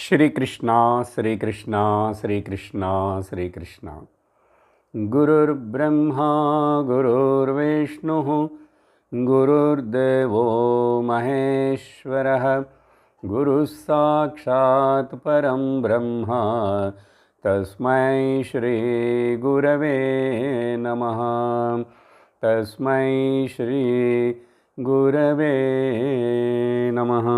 श्रीकृष्ण श्रीकृष्ण श्रीकृष्ण श्रीकृष्ण गुरुर्ब्रह्मा गुरुर्विष्णुः गुरुर्देवो महेश्वरः गुरुः साक्षात् परं ब्रह्म तस्मै श्री गुरवे नमः तस्मै श्री गुरवे नमः।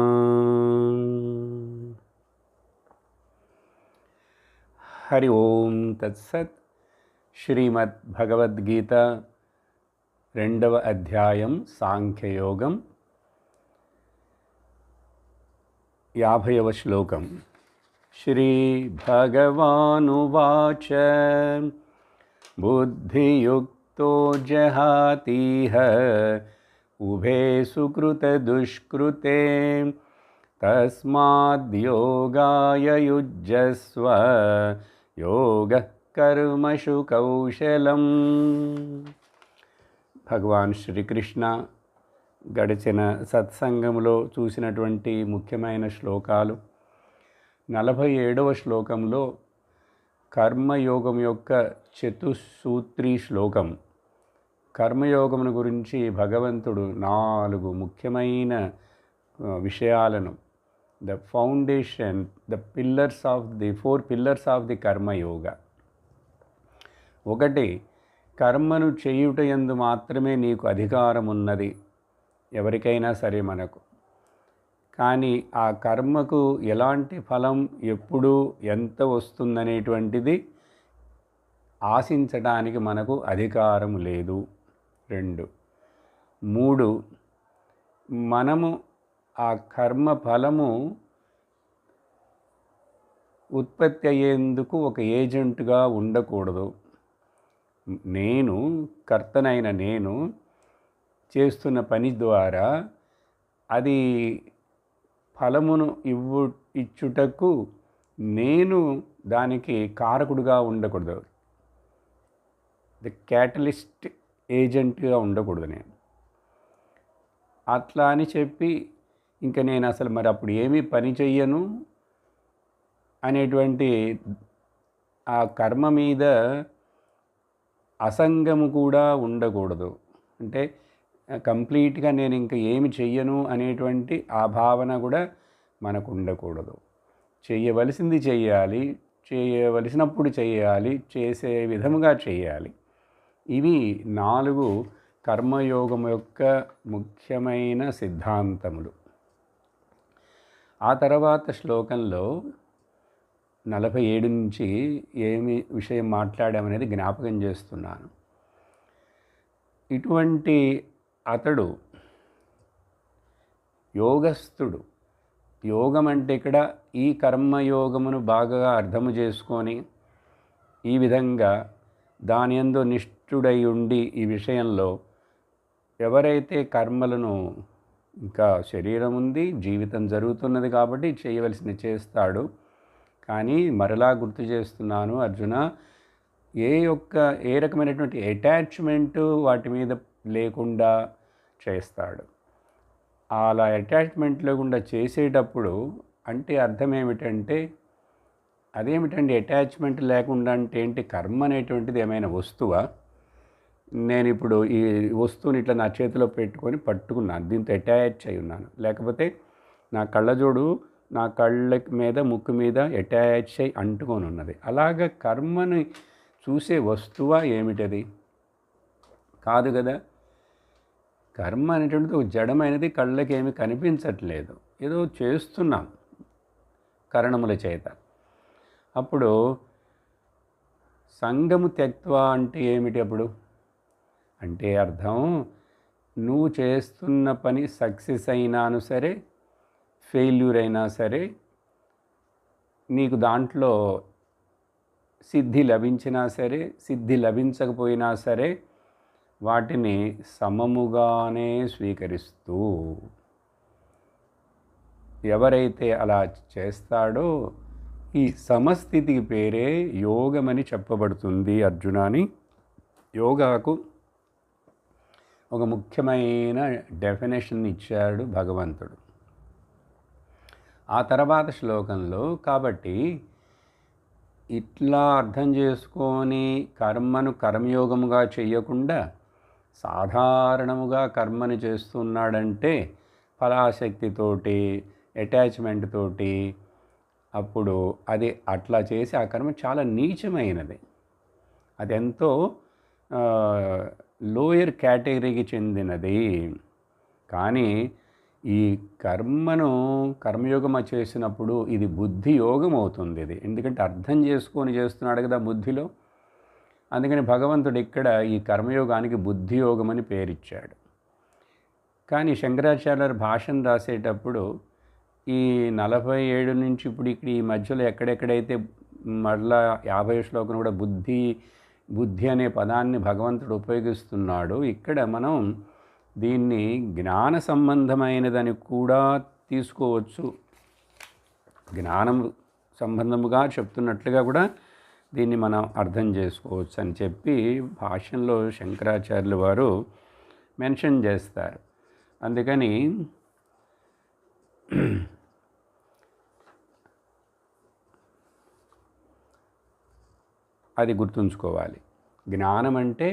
हरि ओम तत्सत्। श्रीमद् भगवद्गीत రెండవ అధ్యాయం సాంఖ్యయోగం 50వ శ్లోకం. శ్రీ భగవానువాచ బుద్ధియుక్తో జహాతిహ ఉభే సుకృత దుష్కృతే తస్మాద్యోగాయ యుజ్యస్వ యోగః కర్మషు కౌశలం. భగవాన్ శ్రీకృష్ణ గడిచిన సత్సంగంలో చూసినటువంటి ముఖ్యమైన శ్లోకాలు. 47వ శ్లోకంలో కర్మయోగం యొక్క చతుస్సూత్రీ శ్లోకం. కర్మయోగమును గురించి భగవంతుడు 4 ముఖ్యమైన విషయాలను, the foundation, the pillars of the 4 pillars of the karma yoga. ఒకటి, కర్మను చేయుట యందు మాత్రమే నీకు అధికారం ఉన్నది, ఎవరికైనా సరే మనకు. కానీ ఆ కర్మకు ఎలాంటి ఫలం, ఎప్పుడు, ఎంత వస్తుందనేటువంటిది ఆశించడానికి మనకు అధికారం లేదు. 2, 3, మనము ఆ కర్మ ఫలము ఉత్పత్తి అయ్యేందుకు ఒక ఏజెంట్గా ఉండకూడదు. నేను, కర్తనైన నేను చేస్తున్న పని ద్వారా అది ఫలమును ఇచ్చుటకు నేను దానికి కారకుడుగా ఉండకూడదు. ది క్యాటలిస్ట్ ఏజెంట్గా ఉండకూడదు నేను. అట్లా అని చెప్పి ఇంకా నేను అసలు మరి అప్పుడు ఏమీ పని చెయ్యను అనేటువంటి ఆ కర్మ మీద అసంగము కూడా ఉండకూడదు. అంటే కంప్లీట్గా నేను ఇంకా ఏమి చెయ్యను అనేటువంటి ఆ భావన కూడా మనకు ఉండకూడదు. చేయవలసింది చెయ్యాలి, చేయవలసినప్పుడు చేయాలి, చేసే విధముగా చేయాలి. ఇవి 4 కర్మయోగం యొక్క ముఖ్యమైన సిద్ధాంతములు. ఆ తర్వాత శ్లోకంలో 47 నుంచి ఏమి విషయం మాట్లాడామనేది జ్ఞాపకం చేస్తున్నాను. ఇటువంటి అతడు యోగస్థుడు. యోగం అంటే ఇక్కడ ఈ కర్మయోగమును బాగా అర్థము చేసుకొని ఈ విధంగా దాని యందు నిష్ఠుడై ఉండి ఈ విషయంలో ఎవరైతే కర్మలను, ఇంకా శరీరం ఉంది, జీవితం జరుగుతున్నది కాబట్టి చేయవలసింది చేస్తాడు. కానీ మరలా గుర్తు చేస్తున్నాను అర్జున, ఏ రకమైనటువంటి అటాచ్మెంటు వాటి మీద లేకుండా చేస్తాడు. అలా అటాచ్మెంట్ లేకుండా చేసేటప్పుడు అంటే అర్థం ఏమిటంటే, అదేమిటండి అటాచ్మెంట్ లేకుండా అంటే ఏంటి? కర్మ అనేటువంటిది ఏమైనా వస్తువా? నేను ఇప్పుడు ఈ వస్తువుని ఇట్లా నా చేతిలో పెట్టుకొని పట్టుకున్నాను, దీంతో అటాచ్ అయి ఉన్నాను. లేకపోతే నా కళ్ళజోడు నా కళ్ళ మీద, ముక్కు మీద అటాచ్ అయి అంటుకొని ఉన్నది. అలాగ కర్మని చూసే వస్తువా ఏమిటది? కాదు కదా. కర్మ అనేటువంటిది ఒక జడమైనది, కళ్ళకి ఏమి కనిపించట్లేదు, ఏదో చేస్తున్నాం కరణముల చేత. అప్పుడు సంగము త్యక్త్వా అంటే ఏమిటి? అప్పుడు అంటే అర్థం, నువ్వు చేస్తున్న పని సక్సెస్ అయినాను సరే, ఫెయిల్యూర్ అయినా సరే, నీకు దాంట్లో సిద్ధి లభించినా సరే, సిద్ధి లభించకపోయినా సరే, వాటిని సమముగానే స్వీకరిస్తూ ఎవరైతే అలా చేస్తాడో ఈ సమస్థితికి పేరే యోగమని చెప్పబడుతుంది అర్జున అని యోగాకు ఒక ముఖ్యమైన డెఫినేషన్ ఇచ్చాడు భగవంతుడు. ఆ తర్వాత శ్లోకంలో కాబట్టి ఇట్లా అర్థం చేసుకొని కర్మను కర్మయోగముగా చెయ్యకుండా సాధారణముగా కర్మని చేస్తున్నాడంటే ఫలాశక్తితోటి అటాచ్మెంట్ తోటి, అప్పుడు అది అట్లా చేసి ఆ కర్మ చాలా నీచమైనది. అది ఎంతో లోయర్ కేటగిరీకి చెందినది. కానీ ఈ కర్మయోగం చేసినప్పుడు ఇది బుద్ధి యోగం అవుతుంది. ఇది ఎందుకంటే అర్థం చేసుకొని చేస్తున్నాడు కదా బుద్ధిలో. అందుకని భగవంతుడు ఇక్కడ ఈ కర్మయోగానికి బుద్ధి యోగం అని పేరిచ్చాడు. కానీ శంకరాచార్యుల భాషను రాసేటప్పుడు ఈ 47 నుంచి ఇప్పుడు ఇక్కడ ఈ మధ్యలో ఎక్కడెక్కడైతే మళ్ళా 50 శ్లోకం కూడా బుద్ధి అనే పదాన్ని భగవంతుడు ఉపయోగిస్తున్నాడు. ఇక్కడ మనం దీన్ని జ్ఞాన సంబంధమైనదని కూడా తీసుకోవచ్చు. జ్ఞానం సంబంధముగా చెప్తున్నట్లుగా కూడా దీన్ని మనం అర్థం చేసుకోవచ్చు అని చెప్పి భాష్యంలో శంకరాచార్యులు వారు మెన్షన్ చేస్తారు. అందుకని అది గుర్తుంచుకోవాలి. జ్ఞానం అంటే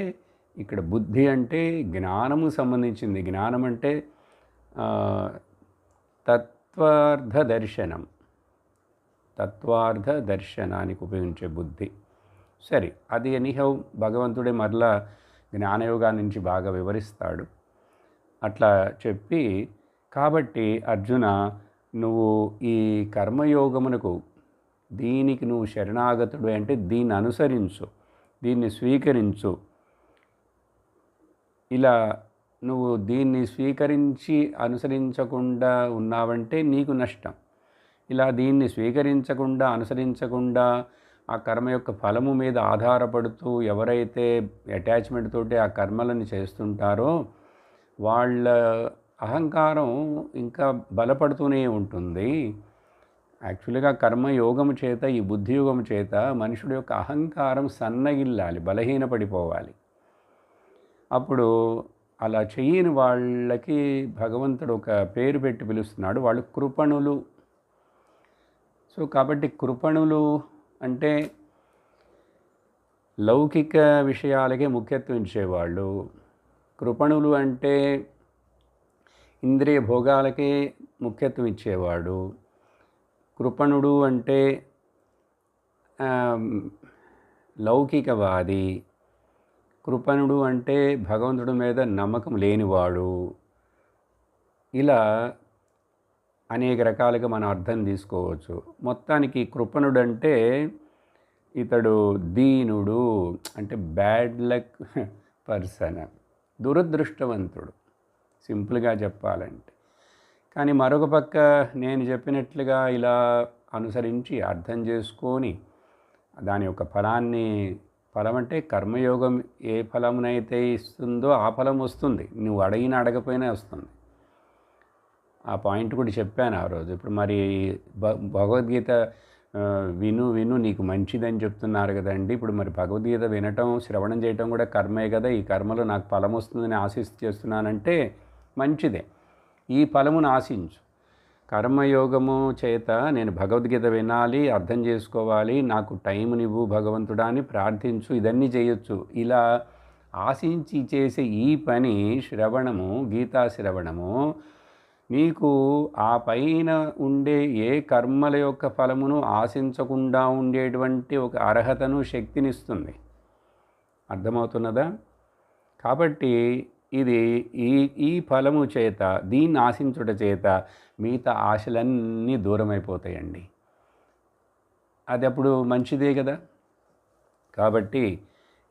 ఇక్కడ బుద్ధి అంటే జ్ఞానము సంబంధించింది. జ్ఞానం అంటే తత్వార్థ దర్శనానికి ఉపయోగించే బుద్ధి. సరే, అది ఎనీహౌ భగవంతుడే మరలా జ్ఞానయోగా నుంచి బాగా వివరిస్తాడు. అట్లా చెప్పి కాబట్టి అర్జున, నువ్వు ఈ కర్మయోగమునకు దీనికి నువ్వు శరణాగతుడు అంటే దీన్ని అనుసరించు, దీన్ని స్వీకరించు. ఇలా నువ్వు దీన్ని స్వీకరించి అనుసరించకుండా ఉన్నావంటే నీకు నష్టం. ఇలా దీన్ని స్వీకరించకుండా అనుసరించకుండా ఆ కర్మ యొక్క ఫలము మీద ఆధారపడుతూ ఎవరైతే అటాచ్మెంట్ తోటి ఆ కర్మలను చేస్తుంటారో వాళ్ళ అహంకారం ఇంకా బలపడుతూనే ఉంటుంది. యాక్చువల్గా కర్మయోగము చేత, ఈ బుద్ధియోగము చేత మనుషుడి యొక్క అహంకారం సన్నగిల్లాలి, బలహీనపడిపోవాలి. అప్పుడు అలా చెయ్యని వాళ్ళకి భగవంతుడు ఒక పేరు పెట్టి పిలుస్తున్నాడు. వాళ్ళు కృపణులు. సో కాబట్టి కృపణులు అంటే లౌకిక విషయాలకే ముఖ్యత్వం ఇచ్చేవాళ్ళు. కృపణులు అంటే ఇంద్రియ భోగాలకే ముఖ్యత్వం ఇచ్చేవాడు. కృపణుడు అంటే లౌకికవాది. కృపణుడు అంటే భగవంతుడి మీద నమ్మకం లేనివాడు. ఇలా అనేక రకాలుగా మనం అర్థం తీసుకోవచ్చు. మొత్తానికి కృపణుడు అంటే ఇతడు దీనుడు, అంటే బ్యాడ్ లక్ పర్సన్, దురదృష్టవంతుడు సింపుల్గా చెప్పాలంటే. కానీ మరొక పక్క నేను చెప్పినట్లుగా ఇలా అనుసరించి అర్థం చేసుకొని దాని యొక్క ఫలం అంటే కర్మయోగం ఏ ఫలమునైతే ఇస్తుందో ఆ ఫలం వస్తుంది. నువ్వు అడగపోయినా వస్తుంది. ఆ పాయింట్ కూడా చెప్పాను ఆ రోజు. ఇప్పుడు మరి భగవద్గీత విను నీకు మంచిదని చెప్తున్నారు కదండి. ఇప్పుడు మరి భగవద్గీత వినటం, శ్రవణం చేయటం కూడా కర్మే కదా. ఈ కర్మలో నాకు ఫలం వస్తుందని ఆశిస్తూ చేస్తున్నానంటే మంచిదే. ఈ ఫలమును ఆశించు. కర్మయోగము చేత నేను భగవద్గీత వినాలి, అర్థం చేసుకోవాలి, నాకు టైంనివ్వు భగవంతుడా అని ప్రార్థించు, ఇదన్నీ చేయొచ్చు. ఇలా ఆశించి చేసే ఈ పని శ్రవణము, గీతా శ్రవణము నీకు ఆ పైన ఉండే ఏ కర్మల యొక్క ఫలమును ఆశించకుండా ఉండేటువంటి ఒక అర్హతను, శక్తినిస్తుంది. అర్థమవుతున్నదా? కాబట్టి ఇది ఈ ఫలము చేత, దీన్ని ఆశించుట చేత మిగతా ఆశలన్నీ దూరమైపోతాయండి. అది అప్పుడు మంచిదే కదా. కాబట్టి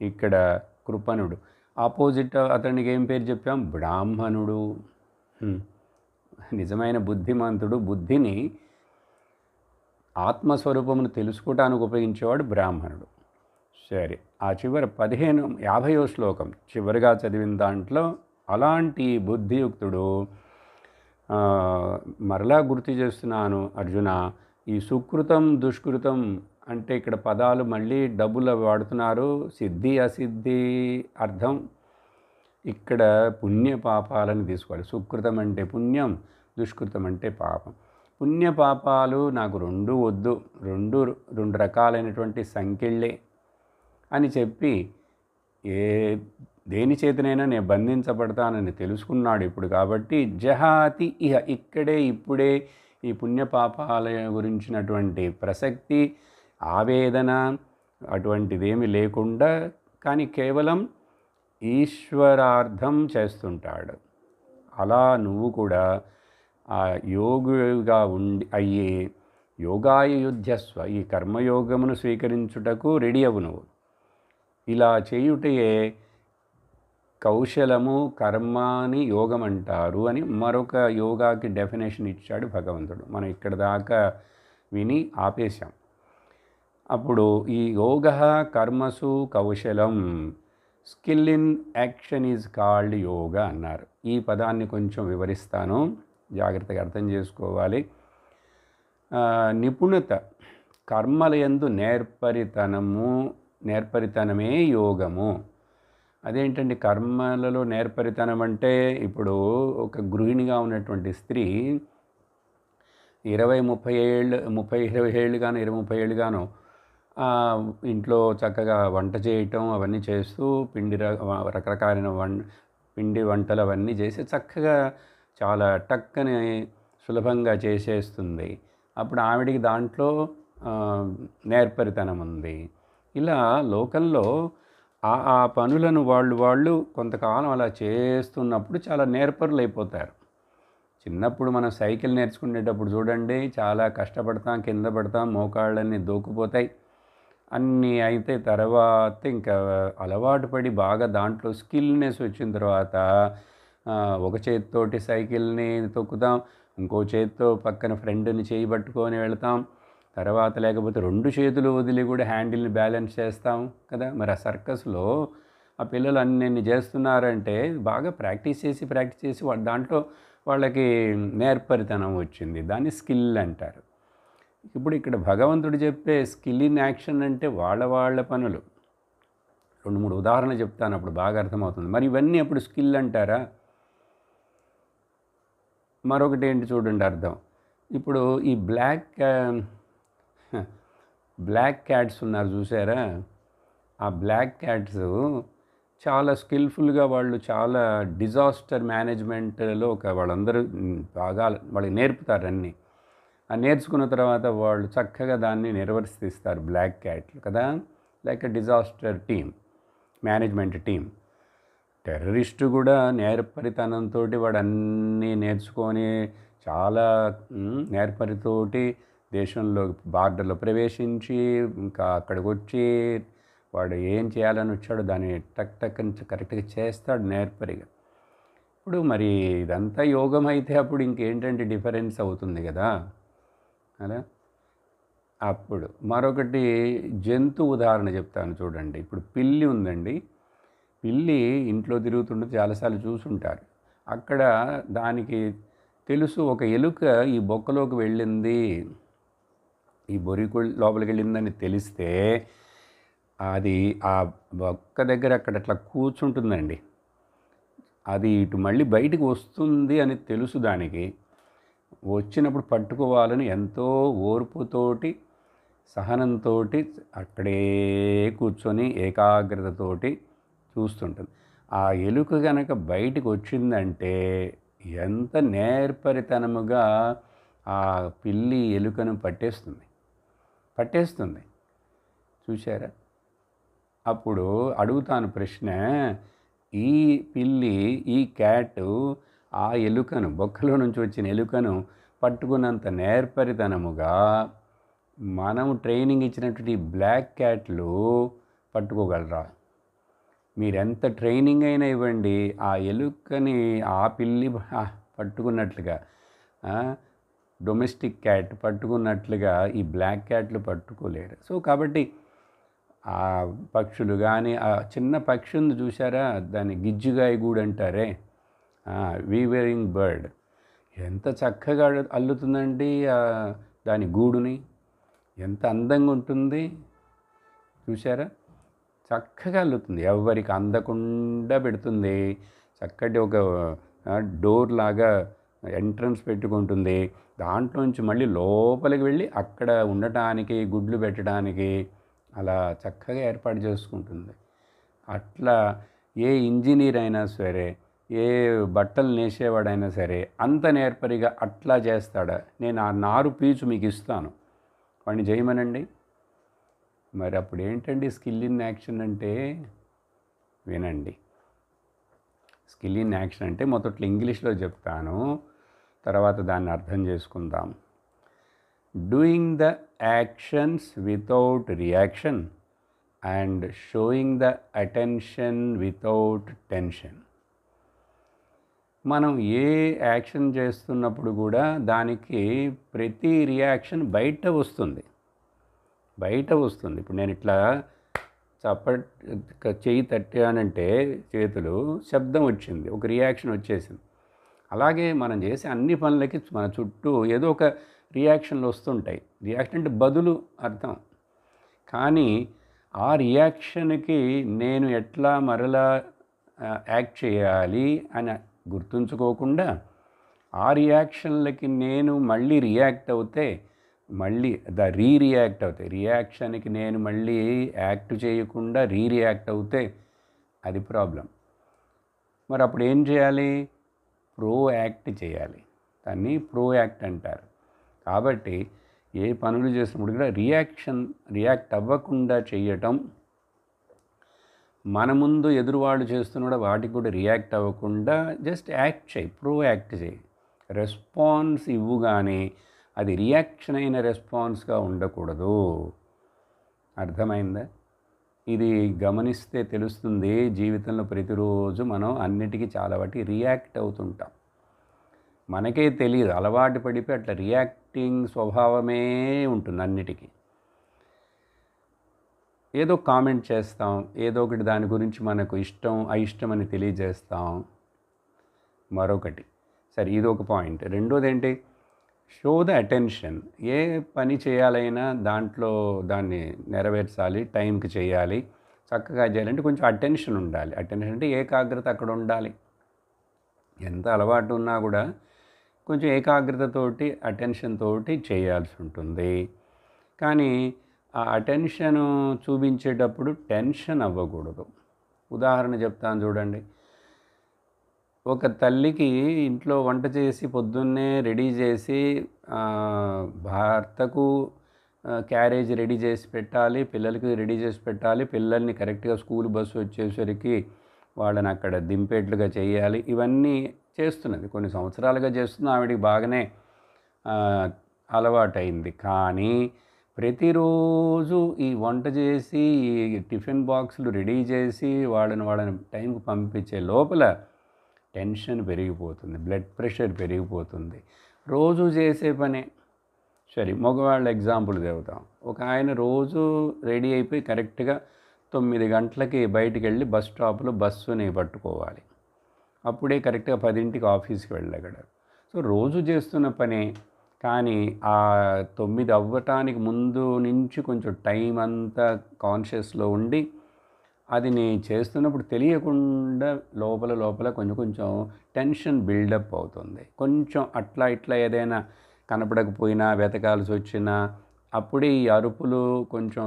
ఇక్కడ కృపణుడు ఆపోజిట్, అతనికి ఏం పేరు చెప్పాం? బ్రాహ్మణుడు. నిజమైన బుద్ధిమంతుడు, బుద్ధిని ఆత్మస్వరూపమును తెలుసుకోవటానికి ఉపయోగించేవాడు బ్రాహ్మణుడు. సరే, ఆ చివరి 50వ శ్లోకం చివరిగా చదివిన దాంట్లో అలాంటి బుద్ధియుక్తుడు మరలా గుర్తు చేస్తున్నాను అర్జున, ఈ సుకృతం దుష్కృతం అంటే ఇక్కడ పదాలు మళ్ళీ డబ్బులు వాడుతున్నారు. సిద్ధి అసిద్ధి అర్థం ఇక్కడ పుణ్య పాపాలను తీసుకోవాలి. సుకృతం అంటే పుణ్యం, దుష్కృతం అంటే పాపం. పుణ్యపాపాలు నాకు రెండు వద్దు, రెండు రెండు రకాలైనటువంటి సంకెళ్ళే అని చెప్పి ఏ దేని చేతనైనా నేను బంధించబడతానని తెలుసుకున్నాడు ఇప్పుడు. కాబట్టి జహాతి ఇహ, ఇక్కడే ఇప్పుడే ఈ పుణ్యపాపాల గురించినటువంటి ప్రసక్తి, ఆవేదన అటువంటిదేమీ లేకుండా, కానీ కేవలం ఈశ్వరార్థం చేస్తుంటాడు. అలా నువ్వు కూడా ఆ యోగిగా అయ్యి యోగాయ యుధ్యస్వ, ఈ కర్మయోగమును స్వీకరించుటకు రెడీ అవు నువ్వు. ఇలా చేయుటయే కౌశలము, కర్మాని యోగం అంటారు అని మరొక యోగాకి డెఫినేషన్ ఇచ్చాడు భగవంతుడు. మనం ఇక్కడ దాకా విని ఆపేశాం. అప్పుడు ఈ యోగ కర్మసు కౌశలం, skill in action is called yoga అన్నారు. ఈ పదాన్ని కొంచెం వివరిస్తాను, జాగ్రత్తగా అర్థం చేసుకోవాలి. నిపుణత, కర్మలయందు నేర్పరితనమే యోగము. అదేంటండి కర్మలలో నేర్పరితనం అంటే? ఇప్పుడు ఒక గృహిణిగా ఉన్నటువంటి స్త్రీ 20-30 ఏళ్ళు 20 ఏళ్ళు గాను 20-30 ఏళ్ళు గాను ఇంట్లో చక్కగా వంట చేయటం అవన్నీ చేస్తూ రకరకాలైన పిండి వంటలు అవన్నీ చేసి చక్కగా చాలా టక్కని సులభంగా చేసేస్తుంది. అప్పుడు ఆవిడికి దాంట్లో నేర్పరితనం ఉంది. ఇలా లోకంలో ఆ పనులను వాళ్ళు కొంతకాలం అలా చేస్తున్నప్పుడు చాలా నేర్పరులు అయిపోతారు. చిన్నప్పుడు మనం సైకిల్ నేర్చుకునేటప్పుడు చూడండి, చాలా కష్టపడతాం, కింద పడతాం, మోకాళ్ళన్నీ దూకుపోతాయి, అన్నీ అయితే తర్వాత ఇంకా అలవాటు పడి బాగా దాంట్లో స్కిల్నెస్ వచ్చిన తర్వాత ఒక చేతితోటి సైకిల్ని తొక్కుతాం, ఇంకో చేతితో పక్కన ఫ్రెండ్ని చేయి పట్టుకొని వెళ్తాం, తర్వాత లేకపోతే 2 చేతులు వదిలి కూడా హ్యాండిల్ని బ్యాలెన్స్ చేస్తాం కదా. మరి ఆ సర్కస్లో ఆ పిల్లలు అన్ని చేస్తున్నారంటే బాగా ప్రాక్టీస్ చేసి దాంట్లో వాళ్ళకి నేర్పరితనం వచ్చింది. దాన్ని స్కిల్ అంటారు. ఇప్పుడు ఇక్కడ భగవంతుడు చెప్పే స్కిల్ ఇన్ యాక్షన్ అంటే వాళ్ళ పనులు. 2-3 ఉదాహరణలు చెప్తాను, అప్పుడు బాగా అర్థమవుతుంది. మరి ఇవన్నీ అప్పుడు స్కిల్ అంటారా? మరొకటి ఏంటి చూడండి అర్థం. ఇప్పుడు ఈ బ్లాక్ క్యాట్స్ ఉన్నారు చూసారా? ఆ బ్లాక్ క్యాట్స్ చాలా స్కిల్ఫుల్గా వాళ్ళు చాలా డిజాస్టర్ మేనేజ్మెంట్లో వాళ్ళందరూ బాగా వాళ్ళకి నేర్పుతారు అన్నీ. నేర్చుకున్న తర్వాత వాళ్ళు చక్కగా దాన్ని నిర్వర్తిస్తారు బ్లాక్ క్యాట్లు కదా. Like disaster management team. Terrorist కూడా నేర్పరితనంతో వాడు అన్నీ నేర్చుకొని చాలా నేర్పరితోటి దేశంలో బార్డర్లో ప్రవేశించి ఇంకా అక్కడికి వచ్చి వాడు ఏం చేయాలని వచ్చాడో దాన్ని టక్ నుంచి కరెక్ట్గా చేస్తాడు నేర్పరిగా. ఇప్పుడు మరి ఇదంతా యోగం అయితే అప్పుడు ఇంకేంటంటే డిఫరెన్స్ అవుతుంది కదా అలా. అప్పుడు మరొకటి జంతు ఉదాహరణ చెప్తాను చూడండి. ఇప్పుడు పిల్లి ఉందండి. పిల్లి ఇంట్లో తిరుగుతుంటే చాలాసార్లు చూసుంటారు. అక్కడ దానికి తెలుసు ఒక ఎలుక ఈ బొక్కలోకి వెళ్ళింది, ఈ బొరికి లోపలికి వెళ్ళిందని తెలిస్తే అది ఆ బొక్క దగ్గర అక్కడ అట్లా కూర్చుంటుందండి. అది ఇటు మళ్ళీ బయటికి వస్తుంది అని తెలుసు దానికి. వచ్చినప్పుడు పట్టుకోవాలని ఎంతో ఓర్పుతోటి సహనంతో అక్కడే కూర్చొని ఏకాగ్రతతోటి చూస్తుంటుంది. ఆ ఎలుక కనుక బయటికి వచ్చిందంటే ఎంత నేర్పరితనముగా ఆ పిల్లి ఎలుకను పట్టేస్తుంది. చూశారా? అప్పుడు అడుగుతాను ప్రశ్న, ఈ పిల్లి ఈ క్యాటు ఆ ఎలుకను బొక్కలో నుంచి వచ్చిన ఎలుకను పట్టుకున్నంత నేర్పరితనముగా మనం ట్రైనింగ్ ఇచ్చినటువంటి బ్లాక్ క్యాట్లు పట్టుకోగలరా? మీరెంత ట్రైనింగ్ అయినా ఇవ్వండి, ఆ ఎలుకని ఆ పిల్లి పట్టుకున్నట్లుగా డొమెస్టిక్ క్యాట్ పట్టుకున్నట్లుగా ఈ బ్లాక్ క్యాట్లు పట్టుకోలేరు. సో కాబట్టి ఆ పక్షులు కానీ ఆ చిన్న పక్షి ఉంది చూసారా, దాన్ని గిజ్జుగాయ గూడు అంటారే, వీవరింగ్ బర్డ్, ఎంత చక్కగా అల్లుతుందండి దాని గూడుని, ఎంత అందంగా ఉంటుంది చూసారా. చక్కగా అల్లుతుంది, ఎవరికి అందకుండా పెడుతుంది. చక్కటి ఒక డోర్ లాగా ఎంట్రన్స్ పెట్టుకుంటుంది. దాంట్లోంచి మళ్ళీ లోపలికి వెళ్ళి అక్కడ ఉండటానికి, గుడ్లు పెట్టడానికి అలా చక్కగా ఏర్పాటు చేసుకుంటుంది. అట్లా ఏ ఇంజనీర్ అయినా సరే, ఏ బట్టలు నేసేవాడైనా సరే అంత నేర్పరిగా అట్లా చేస్తాడా? నేను ఆ నారు పీచు మీకు ఇస్తాను, వాడిని చేయమనండి. మరి అప్పుడు ఏంటండి స్కిల్ ఇన్ యాక్షన్ అంటే? వినండి. స్కిల్ ఇన్ యాక్షన్ అంటే మొదట్లో ఇంగ్లీష్లో చెప్తాను, తర్వాత దాన్ని అర్థం చేసుకుందాం. Doing the actions without reaction and showing the attention without tension. మనం ఏ యాక్షన్ చేస్తున్నప్పుడు కూడా దానికి ప్రతి రియాక్షన్ బయట వస్తుంది. ఇప్పుడు నేను ఇట్లా చెయ్యి తట్టానంటే చేతులు శబ్దం వచ్చింది, ఒక రియాక్షన్ వచ్చేసింది. అలాగే మనం చేసే అన్ని పనులకి మన చుట్టూ ఏదో ఒక రియాక్షన్లు వస్తుంటాయి. రియాక్షన్ అంటే బదులు అర్థం. కానీ ఆ రియాక్షన్కి నేను ఎట్లా మరలా యాక్ట్ చేయాలి అని గుర్తుంచుకోకుండా ఆ రియాక్షన్లకి నేను మళ్ళీ రియాక్ట్ అవుతే మళ్ళీ రియాక్ట్ అవుతాయి. రియాక్షన్కి నేను మళ్ళీ యాక్ట్ చేయకుండా రియాక్ట్ అవుతే అది ప్రాబ్లం. మరి అప్పుడు ఏం చేయాలి? యాక్ట్ చేయాలి. దాన్ని యాక్ట్ అంటారు. కాబట్టి ఏ పనులు చేసినప్పుడు కూడా రియాక్ట్ అవ్వకుండా చేయటం, మన ముందు ఎదురువాళ్ళు చేస్తున్న వాటికి కూడా రియాక్ట్ అవ్వకుండా జస్ట్ యాక్ట్ చేయి, యాక్ట్ చేయి. రెస్పాన్స్ ఇవ్వుగానే అది రియాక్షన్ అయిన రెస్పాన్స్గా ఉండకూడదు. అర్థమైందా? ఇది గమనిస్తే తెలుస్తుంది. జీవితంలో ప్రతిరోజు మనం అన్నిటికీ చాలా వాటి రియాక్ట్ అవుతుంటాం. మనకే తెలియదు, అలవాటు పడిపోయి అట్లా రియాక్టింగ్ స్వభావమే ఉంటుంది అన్నిటికీ. ఏదో కామెంట్ చేస్తాం, ఏదో ఒకటి దాని గురించి మనకు ఇష్టం అయిష్టం అని తెలియజేస్తాం. మరొకటి సరే, ఇది ఒక పాయింట్. రెండోది ఏంటి? Show the attention. ఏ పని చేయాలైనా దాంట్లో దాన్ని నెరవేర్చాలి, టైంకి చేయాలి, చక్కగా చేయాలంటే కొంచెం అటెన్షన్ ఉండాలి. అటెన్షన్ అంటే ఏకాగ్రత అక్కడ ఉండాలి. ఎంత అలవాటు ఉన్నా కూడా కొంచెం ఏకాగ్రతతోటి అటెన్షన్ తోటి చేయాల్సి ఉంటుంది. కానీ ఆ అటెన్షను చూపించేటప్పుడు టెన్షన్ అవ్వకూడదు. ఉదాహరణ చెప్తాను చూడండి. ఒక తల్లికి ఇంట్లో వంట చేసి పొద్దున్నే రెడీ చేసి భర్తకు క్యారేజ్ రెడీ చేసి పెట్టాలి, పిల్లలకి రెడీ చేసి పెట్టాలి, పిల్లల్ని కరెక్ట్గా స్కూల్ బస్సు వచ్చేసరికి వాళ్ళని అక్కడ దింపేట్లుగా చేయాలి. ఇవన్నీ చేస్తున్నది, కొన్ని సంవత్సరాలుగా చేస్తుంది, ఆవిడికి బాగానే అలవాటైంది. కానీ ప్రతిరోజు ఈ వంట చేసి ఈ టిఫిన్ బాక్సులు రెడీ చేసి వాళ్ళని టైంకి పంపించే లోపల టెన్షన్ పెరిగిపోతుంది, బ్లడ్ ప్రెషర్ పెరిగిపోతుంది. రోజు చేసే పనే. సరే, మగవాళ్ళ ఎగ్జాంపుల్ చెబుతాం. ఒక ఆయన రోజు రెడీ అయిపోయి కరెక్ట్గా 9 గంటలకి బయటికి వెళ్ళి బస్ స్టాప్లో బస్సుని పట్టుకోవాలి. అప్పుడే కరెక్ట్గా 10ంటికి ఆఫీస్కి వెళ్ళగలరు. సో రోజు చేస్తున్న పనే. కానీ ఆ 9 అవ్వటానికి ముందు నుంచి కొంచెం టైం అంతా కాన్షియస్లో ఉండి అది నేను చేస్తున్నప్పుడు తెలియకుండా లోపల కొంచెం టెన్షన్ బిల్డప్ అవుతుంది. కొంచెం అట్లా ఇట్లా ఏదైనా కనపడకపోయినా వెతకాల్సి వచ్చినా అప్పుడే ఈ అరుపులు, కొంచెం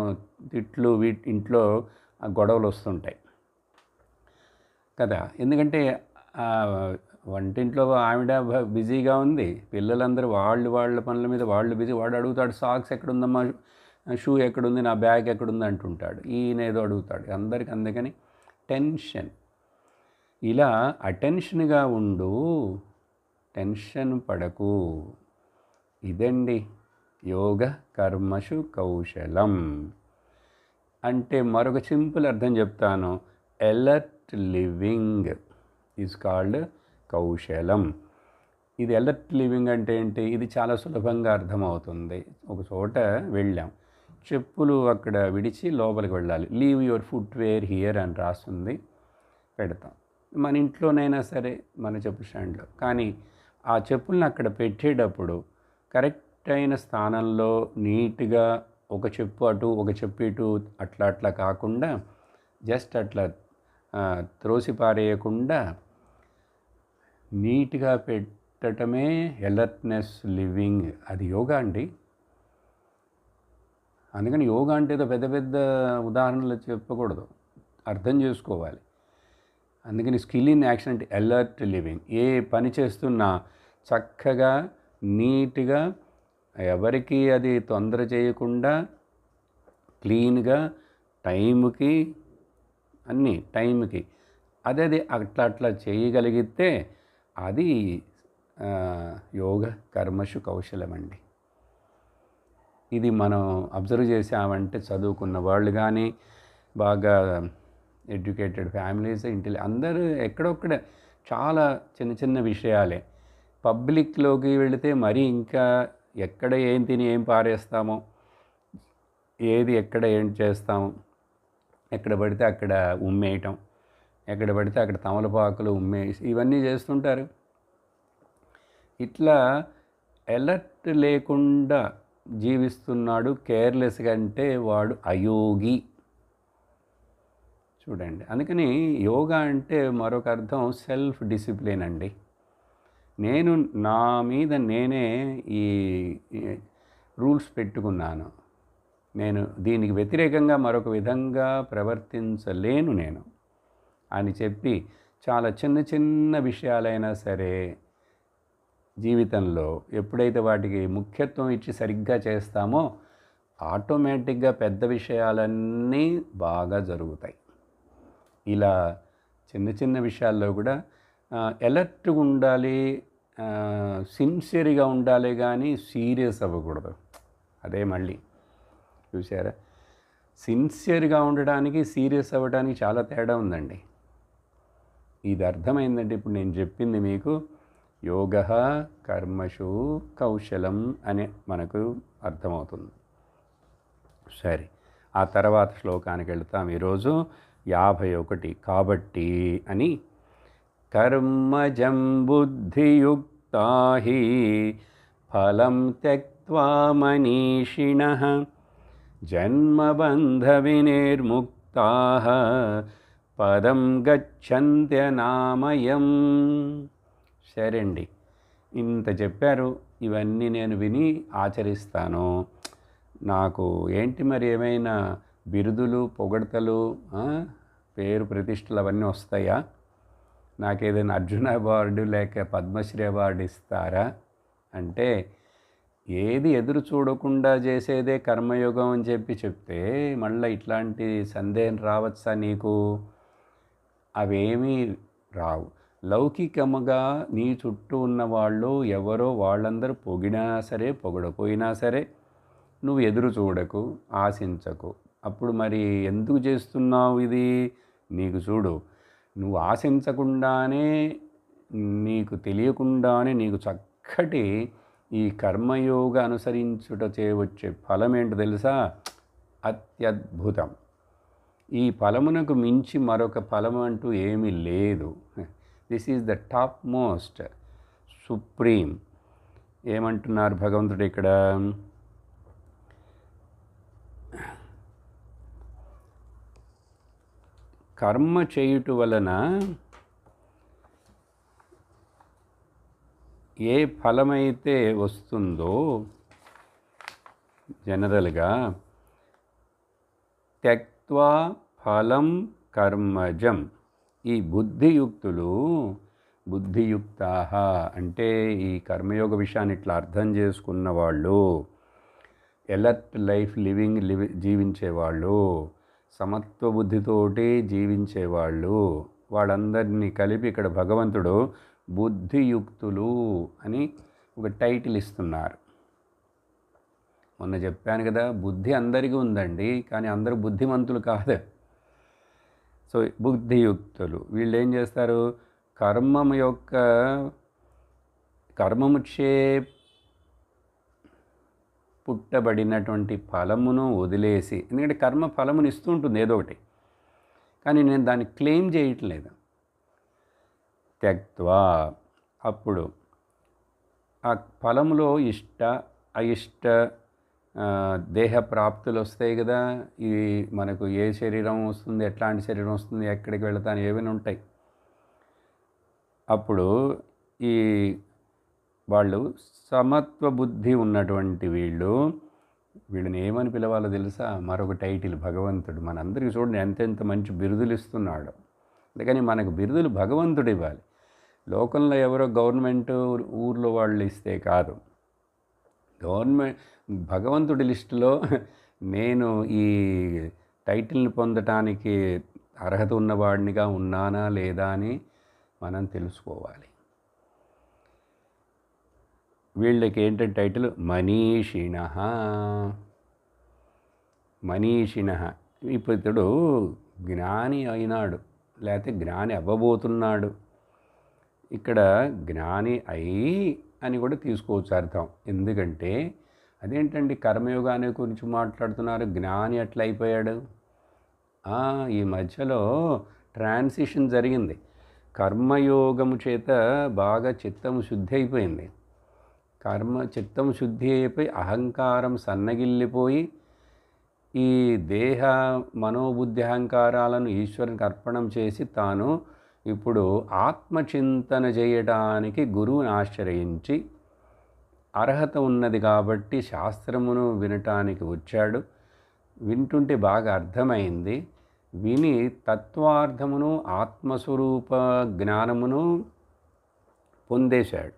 తిట్లు, ఇంట్లో గొడవలు వస్తుంటాయి కదా. ఎందుకంటే వంటింట్లో ఆవిడ బిజీగా ఉంది, పిల్లలందరూ వాళ్ళ పనుల మీద వాళ్ళు బిజీ. వాడు అడుగుతాడు, సాక్స్ ఎక్కడుందమ్మా, షూ ఎక్కడుంది, నా బ్యాగ్ ఎక్కడుంది అంటుంటాడు. ఈయన ఏదో అడుగుతాడు అందరికి. అందుకని టెన్షన్. ఇలా అటెన్షన్గా ఉండు, టెన్షన్ పడకు. ఇదండి యోగ కర్మషు కౌశలం అంటే. మరొక సింపుల్ అర్థం చెప్తాను. ఎలర్ట్ లివింగ్ ఈజ్ కాల్డ్ కౌశలం. ఇది ఎలర్ట్ లివింగ్ అంటే ఏంటి? ఇది చాలా సులభంగా అర్థమవుతుంది. ఒక చోట వెళ్ళాం, చెప్పులు అక్కడ విడిచి లోపలికి వెళ్ళాలి. లీవ్ యువర్ ఫుట్వేర్ హియర్ అని రాస్తుంది, పెడతాం. మన ఇంట్లోనైనా సరే మన చెప్పు స్టాండ్లో. కానీ ఆ చెప్పుల్ని అక్కడ పెట్టేటప్పుడు కరెక్ట్ అయిన స్థానంలో నీట్గా ఒక చెప్పు అటు ఒక చెప్పు ఇటు అట్లా కాకుండా జస్ట్ అట్లా త్రోసి పారేయకుండా నీట్గా పెట్టటమే అలర్ట్నెస్ లివింగ్. అది యోగా అండి. అందుకని యోగా అంటే ఏదో పెద్ద పెద్ద ఉదాహరణలు చెప్పకూడదు, అర్థం చేసుకోవాలి. అందుకని స్కిల్ ఇన్ యాక్షన్ అంటే అలర్ట్ లివింగ్. ఏ పని చేస్తున్నా చక్కగా నీట్గా, ఎవరికి అది తొందర చేయకుండా క్లీన్గా, టైంకి, అన్నీ టైంకి అదే అట్లా చేయగలిగితే అది యోగ కర్మషు కౌశలం అండి. ఇది మనం అబ్జర్వ్ చేసామంటే చదువుకున్న వాళ్ళు కానీ, బాగా ఎడ్యుకేటెడ్ ఫ్యామిలీస్, అందరూ ఎక్కడొక్కడ చాలా చిన్న చిన్న విషయాలే. పబ్లిక్లోకి వెళితే మరీ ఇంకా ఎక్కడ ఏం తిని ఏం పారేస్తామో, ఏది ఎక్కడ ఏం చేస్తాము, ఎక్కడ పడితే అక్కడ ఉమ్మేయటం, ఎక్కడ పడితే అక్కడ తమలపాకులు ఉమ్మేసి ఇవన్నీ చేస్తుంటారు. ఇట్లా అలర్ట్ లేకుండా జీవిస్తున్నాడు కేర్లెస్గా అంటే వాడు అయోగి. చూడండి, అందుకని యోగా అంటే మరొక అర్థం సెల్ఫ్ డిసిప్లిన్ అండి. నేను నా మీద నేనే ఈ రూల్స్ పెట్టుకున్నాను. నేను దీనికి వ్యతిరేకంగా మరొక విధంగా ప్రవర్తించలేను నేను అని చెప్పి చాలా చిన్న చిన్న విషయాలైనా సరే జీవితంలో ఎప్పుడైతే వాటికి ముఖ్యత్వం ఇచ్చి సరిగ్గా చేస్తామో ఆటోమేటిక్గా పెద్ద విషయాలన్నీ బాగా జరుగుతాయి. ఇలా చిన్న చిన్న విషయాల్లో కూడా అలర్ట్గా ఉండాలి, సిన్సియర్గా ఉండాలి, కానీ సీరియస్ అవ్వకూడదు. అదే మళ్ళీ చూసారా, సిన్సియర్గా ఉండడానికి సీరియస్ అవ్వడానికి చాలా తేడా ఉందండి. ఇది అర్థమైందంటే ఇప్పుడు నేను చెప్పింది మీకు యోగః కర్మషు కౌశలం అనే మనకు అర్థమవుతుంది. సరే, ఆ తర్వాత శ్లోకానికి వెళ్తాం ఈరోజు. 51 కాబట్టి అని కర్మజం బుద్ధియుక్తా హి ఫలం త్యక్త్వా మనీషిణః జన్మబంధ వినిర్ముక్తాః పదం గచ్చంత్యనామయం. సరే అండి, ఇంత చెప్పారు, ఇవన్నీ నేను విని ఆచరిస్తాను. నాకు ఏంటి మరి ఏమైనా బిరుదులు, పొగడ్తలు, పేరు ప్రతిష్టలు అవన్నీ వస్తాయా? నాకేదైనా అర్జున అవార్డు లేక పద్మశ్రీ అవార్డు ఇస్తారా అంటే, ఏది ఎదురు చూడకుండా చేసేదే కర్మయోగం అని చెప్తే మళ్ళీ ఇట్లాంటి సందేహం రావచ్చా నీకు? అవేమీ రావు. లౌకికముగా నీ చుట్టూ ఉన్న వాళ్ళు ఎవరో వాళ్ళందరూ పొగిడినా సరే పొగడపోయినా సరే నువ్వు ఎదురు చూడకు, ఆశించకు. అప్పుడు మరి ఎందుకు చేస్తున్నావు ఇది? నీకు చూడు, నువ్వు ఆశించకుండానే, నీకు తెలియకుండానే నీకు చక్కటి ఈ కర్మయోగ అనుసరించుట చేయవచ్చే ఫలం ఏంటో తెలుసా? అత్యద్భుతం. ఈ ఫలమునకు మించి మరొక ఫలం అంటూ ఏమీ లేదు. This is the top most supreme. ఏమంటున్నారు భగవంతుడు ఇక్కడ? కర్మ చేయుట వలన ఏ ఫలమైతే వస్తుందో జనరల్గా త్యక్త్వా ఫలం కర్మజం. ఈ బుద్ధియుక్తులు, బుద్ధియుక్తాః అంటే ఈ కర్మయోగ విషయాన్ని ఇట్లా అర్థం చేసుకున్న వాళ్ళు, ఎలర్ట్ లైఫ్ జీవించేవాళ్ళు, సమత్వ బుద్ధితోటి జీవించేవాళ్ళు, వాళ్ళందరినీ కలిపి ఇక్కడ భగవంతుడు బుద్ధియుక్తులు అని ఒక టైటిల్ ఇస్తున్నారు. మొన్న చెప్పాను కదా, బుద్ధి అందరికీ ఉందండి, కానీ అందరూ బుద్ధిమంతులు కాదు. సో బుద్ధియుక్తులు వీళ్ళు ఏం చేస్తారు? కర్మముచే పుట్టబడినటువంటి ఫలమును వదిలేసి, ఎందుకంటే కర్మ ఫలమును ఇస్తూ ఉంటుంది ఏదో ఒకటి, కానీ నేను దాన్ని క్లెయిమ్ చేయట్లేదు. త్యక్త్వా, అప్పుడు ఆ ఫలములో ఇష్ట అయిష్ట దేహ ప్రాప్తులు వస్తాయి కదా. ఇవి మనకు ఏ శరీరం వస్తుంది, ఎట్లాంటి శరీరం వస్తుంది, ఎక్కడికి వెళతాను, ఏమైనా ఉంటాయి. అప్పుడు ఈ వాళ్ళు సమత్వ బుద్ధి ఉన్నటువంటి వీళ్ళని ఏమని పిలవాలో తెలుసా? మరొక టైటిల్ భగవంతుడు. మనందరికీ చూడండి ఎంతెంత మంచి బిరుదులు ఇస్తున్నాడు. అందుకని మనకు బిరుదులు భగవంతుడు ఇవ్వాలి. లోకంలో ఎవరో గవర్నమెంట్ ఊర్లో వాళ్ళు ఇస్తే కాదు. భగవంతుడి లిస్టులో నేను ఈ టైటిల్ని పొందటానికి అర్హత ఉన్నవాడినిగా ఉన్నానా లేదా అని మనం తెలుసుకోవాలి. వీళ్ళకి ఏంటంటే టైటిల్ మనీషిణః. మనీషిణః. ఇప్పుడు ఇతడు జ్ఞాని అయినాడు, లేకపోతే జ్ఞాని అవ్వబోతున్నాడు. ఇక్కడ జ్ఞాని అయి అని కూడా తీసుకోవచ్చు అర్థం. ఎందుకంటే అదేంటండి కర్మయోగాన్ని గురించి మాట్లాడుతున్నారు, జ్ఞాని ఎట్లా అయిపోయాడు? ఈ మధ్యలో ట్రాన్సిషన్ జరిగింది. కర్మయోగము చేత బాగా చిత్తము శుద్ధి అయిపోయింది. చిత్తము శుద్ధి అయిపోయి అహంకారం సన్నగిల్లిపోయి ఈ దేహ మనోబుద్ధి అహంకారాలను ఈశ్వరునికి అర్పణం చేసి తాను ఇప్పుడు ఆత్మచింతన చేయడానికి గురువుని ఆశ్రయించి అర్హత ఉన్నది కాబట్టి శాస్త్రమును వినటానికి వచ్చాడు. వింటుంటే బాగా అర్థమైంది. విని తత్వార్థమును ఆత్మస్వరూప జ్ఞానమును పొందేశాడు.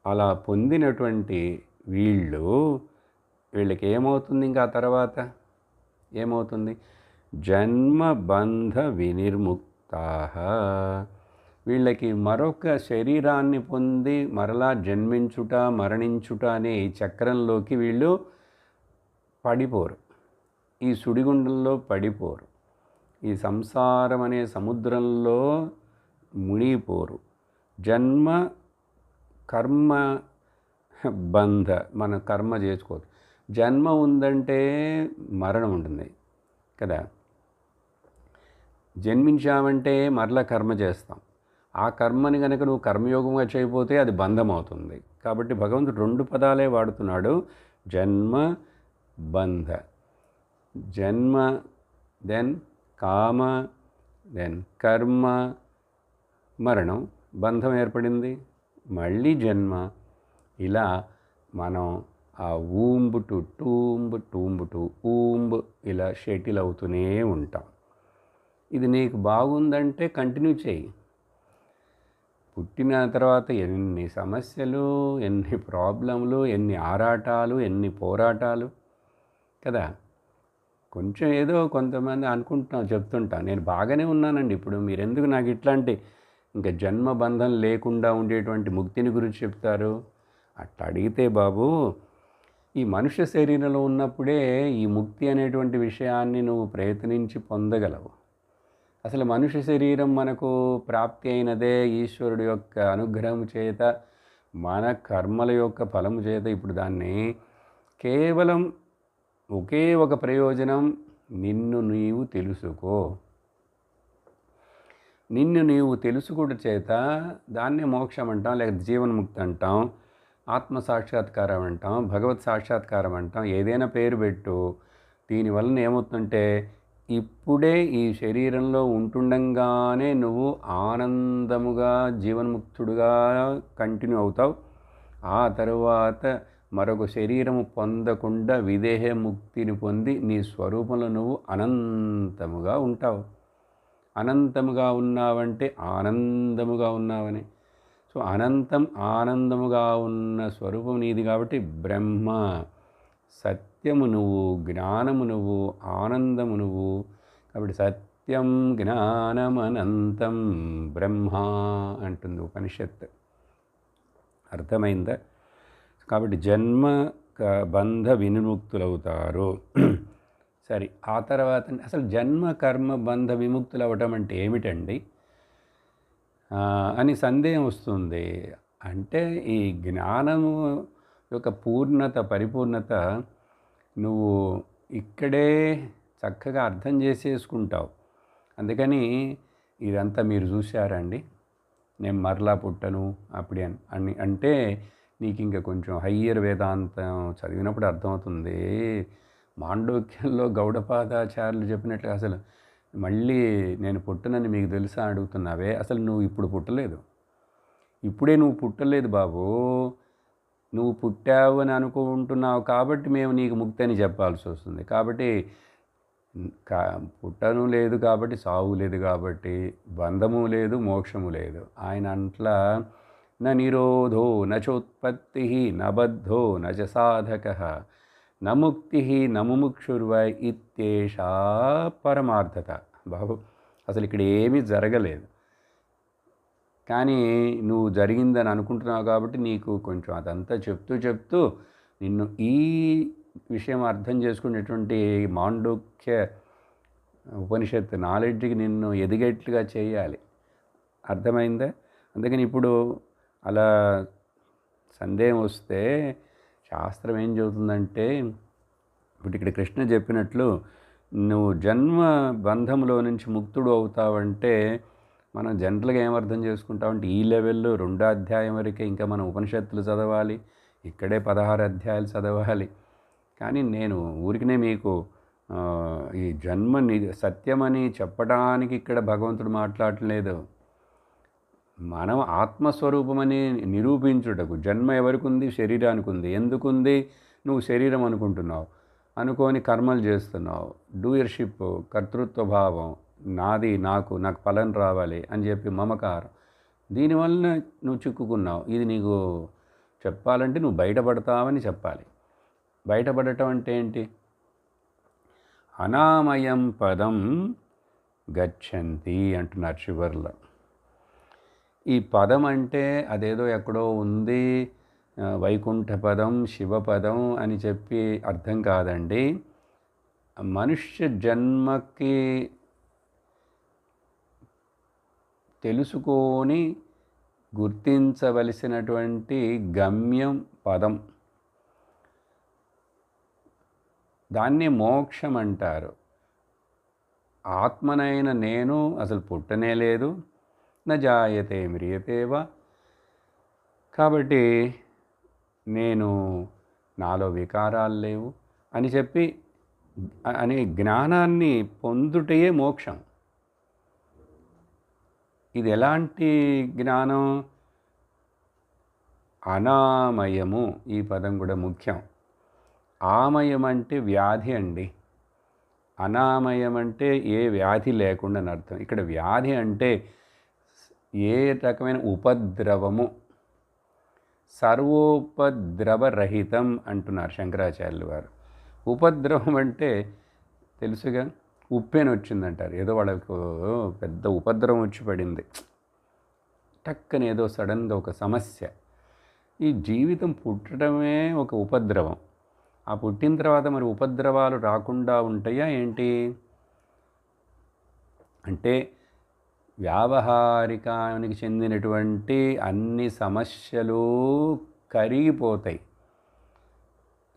అలా పొందినటువంటి వీళ్ళకి ఏమవుతుంది? ఇంకా తర్వాత ఏమవుతుంది? జన్మబంధ వినిర్ముక్తాః. వీళ్ళకి మరొక శరీరాన్ని పొంది మరలా జన్మించుట మరణించుట అనే ఈ చక్రంలోకి వీళ్ళు పడిపోరు. ఈ సుడిగుండంలో పడిపోరు. ఈ సంసారం అనే సముద్రంలో మునిగిపోరు. జన్మ కర్మ బంధ, మన కర్మ చేసుకోవచ్చు. జన్మ ఉందంటే మరణం ఉంటుంది కదా. జన్మించామంటే మరలా కర్మ చేస్తాం. ఆ కర్మని కనుక నువ్వు కర్మయోగంగా చేయకపోతే అది బంధం అవుతుంది. కాబట్టి భగవంతుడు 2 పదాలే వాడుతున్నాడు. జన్మ బంధ. జన్మ దెన్ కామ దెన్ కర్మ మరణం, బంధం ఏర్పడింది, మళ్ళీ జన్మ. ఇలా మనం ఆ womb to tomb, tomb to womb ఇలా షటిల్ అవుతూనే ఉంటాం. ఇది నీకు బాగుందంటే కంటిన్యూ చేయి. పుట్టిన తర్వాత ఎన్ని సమస్యలు, ఎన్ని ప్రాబ్లంలు, ఎన్ని ఆరాటాలు, ఎన్ని పోరాటాలు కదా. కొంచెం ఏదో కొంతమంది చెప్తుంటాను నేను బాగానే ఉన్నానండి ఇప్పుడు, మీరెందుకు నాకు ఇట్లాంటి ఇంకా జన్మబంధం లేకుండా ఉండేటువంటి ముక్తిని గురించి చెప్తారు? అట్లా అడిగితే బాబు, ఈ మనుష్య శరీరంలో ఉన్నప్పుడే ఈ ముక్తి అనేటువంటి విషయాన్ని నువ్వు ప్రయత్నించి పొందగలవు. అసలు మనుష్య శరీరం మనకు ప్రాప్తి అయినదే ఈశ్వరుడు యొక్క అనుగ్రహం చేత, మన కర్మల యొక్క ఫలము చేత. ఇప్పుడు దాన్ని కేవలం ఒకే ఒక ప్రయోజనం, నిన్ను నీవు తెలుసుకో. నిన్ను నీవు తెలుసుకోవడం చేత దాన్నే మోక్షం అంటాం, లేక జీవన్ముక్తి అంటాం, ఆత్మ సాక్షాత్కారం అంటాం, భగవత్ సాక్షాత్కారం అంటాం, ఏదైనా పేరు పెట్టు. దీనివలన ఏమవుతుందంటే ఇప్పుడే ఈ శరీరంలో ఉంటుండగానే నువ్వు ఆనందముగా జీవన్ముక్తుడుగా కంటిన్యూ అవుతావు. ఆ తరువాత మరొక శరీరము పొందకుండా విదేహ ముక్తిని పొంది నీ స్వరూపంలో నువ్వు అనంతముగా ఉంటావు. అనంతముగా ఉన్నావంటే ఆనందముగా ఉన్నావని. సో అనంతం ఆనందముగా ఉన్న స్వరూపం నీది కాబట్టి బ్రహ్మ, సత్యము నువ్వు, జ్ఞానము నువ్వు, ఆనందము నువ్వు. కాబట్టి సత్యం జ్ఞానమనంతం బ్రహ్మ అంటుంది ఉపనిషత్తు. అర్థమైందా? కాబట్టి జన్మ బంధ విముక్తులవుతారు. సరే, ఆ తర్వాత అసలు జన్మ కర్మ బంధ విముక్తులు అవ్వటం అంటే ఏమిటండి అని సందేహం వస్తుంది. అంటే ఈ జ్ఞానము యొక్క పూర్ణత, పరిపూర్ణత నువ్వు ఇక్కడే చక్కగా అర్థం చేసేసుకుంటావు. అందుకని ఇదంతా మీరు చూశారండి, నేను మరలా పుట్టను అప్పుడే అని అంటే నీకు ఇంకా కొంచెం హయ్యర్ వేదాంతం చదివినప్పుడు అర్థమవుతుంది. మాండోక్యంలో గౌడపాదాచార్యులు చెప్పినట్లుగా అసలు మళ్ళీ నేను పుట్టనని మీకు తెలుసా అడుగుతున్నావే, అసలు నువ్వు ఇప్పుడు పుట్టలేదు. ఇప్పుడే నువ్వు పుట్టలేదు బాబు, నువ్వు పుట్టావు అని అనుకుంటున్నావు కాబట్టి మేము నీకు ముక్తి అని చెప్పాల్సి వస్తుంది. కాబట్టి పుట్టను లేదు కాబట్టి సావు లేదు, కాబట్టి బంధము లేదు మోక్షము లేదు. ఆయన అంట్లా న నిరోధో నచోత్పత్తి నబద్ధో నచ సాధక నముక్తి నముముక్షుర్వై ఇత్యేషా పరమార్థత. బాబు అసలు ఇక్కడ ఏమీ జరగలేదు, కానీ నువ్వు జరిగిందని అనుకుంటున్నావు కాబట్టి నీకు కొంచెం అదంతా చెప్తూ నిన్ను ఈ విషయం అర్థం చేసుకునేటువంటి మాండూక్య ఉపనిషత్తు నాలెడ్జ్కి నిన్ను ఎదిగేట్లుగా చేయాలి. అర్థమైందా? అందుకని ఇప్పుడు అలా సందేహం వస్తే శాస్త్రం ఏం చెబుతుందంటే, ఇప్పుడు ఇక్కడ కృష్ణ చెప్పినట్లు నువ్వు జన్మ బంధంలో నుంచి ముక్తుడు అవుతావంటే మనం జనరల్గా ఏమర్థం చేసుకుంటామంటే ఈ లెవెల్లో 2వ అధ్యాయం వరకే ఇంకా మనం ఉపనిషత్తులు చదవాలి, ఇక్కడే 16 అధ్యాయాలు చదవాలి. కానీ నేను ఊరికనే మీకు ఈ జన్మ సత్యమని చెప్పడానికి ఇక్కడ భగవంతుడు మాట్లాడలేదు. మనం ఆత్మస్వరూపమని నిరూపించుటకు. జన్మ ఎవరికి ఉంది? శరీరానికి ఉంది. ఎందుకుంది? నువ్వు శరీరం అనుకుంటున్నావు, అనుకొని కర్మలు చేస్తున్నావు, డూయర్షిప్, కర్తృత్వ భావం, నాది, నాకు ఫలం రావాలి అని చెప్పి మమకారం, దీనివల్ల నువ్వు చిక్కుకున్నావు. ఇది నీకు చెప్పాలంటే నువ్వు బయటపడతావని చెప్పాలి. బయటపడటం అంటే ఏంటి? అనామయం పదం గచ్చంతి అంటున్నారు చివర్లో. ఈ పదం అంటే అదేదో ఎక్కడో ఉంది, వైకుంఠ పదం, శివపదం అని చెప్పి అర్థం కాదండి. మనుష్య జన్మకి తెలుసుకొని గుర్తించవలసినటువంటి గమ్యం పదం. దాన్ని మోక్షం అంటారు. ఆత్మనైన నేను అసలు పుట్టనే లేదు, న జాయతే మ్రియతేవా. కాబట్టి నేను, నాలో వికారాలు లేవు అని చెప్పి అనే జ్ఞానాన్ని పొందుటయే మోక్షం. ఇది ఎలాంటి జ్ఞానం? అనామయము. ఈ పదం కూడా ముఖ్యం. ఆమయం అంటే వ్యాధి అండి, అనామయం అంటే ఏ వ్యాధి లేకుండా అని అర్థం. ఇక్కడ వ్యాధి అంటే ఏ రకమైన ఉపద్రవము, సర్వోపద్రవరహితం అంటున్నారు శంకరాచార్యులు వారు. ఉపద్రవం అంటే తెలుసుగా, ఉప్పెన వచ్చిందంటారు, ఏదో వాళ్ళకు పెద్ద ఉపద్రవం వచ్చి పడింది, టక్కని ఏదో సడన్గా ఒక సమస్య. ఈ జీవితం పుట్టడమే ఒక ఉపద్రవం. ఆ పుట్టిన తర్వాత మరి ఉపద్రవాలు రాకుండా ఉంటాయా ఏంటి అంటే, వ్యావహారికానికి చెందినటువంటి అన్ని సమస్యలు కరిగిపోతాయి.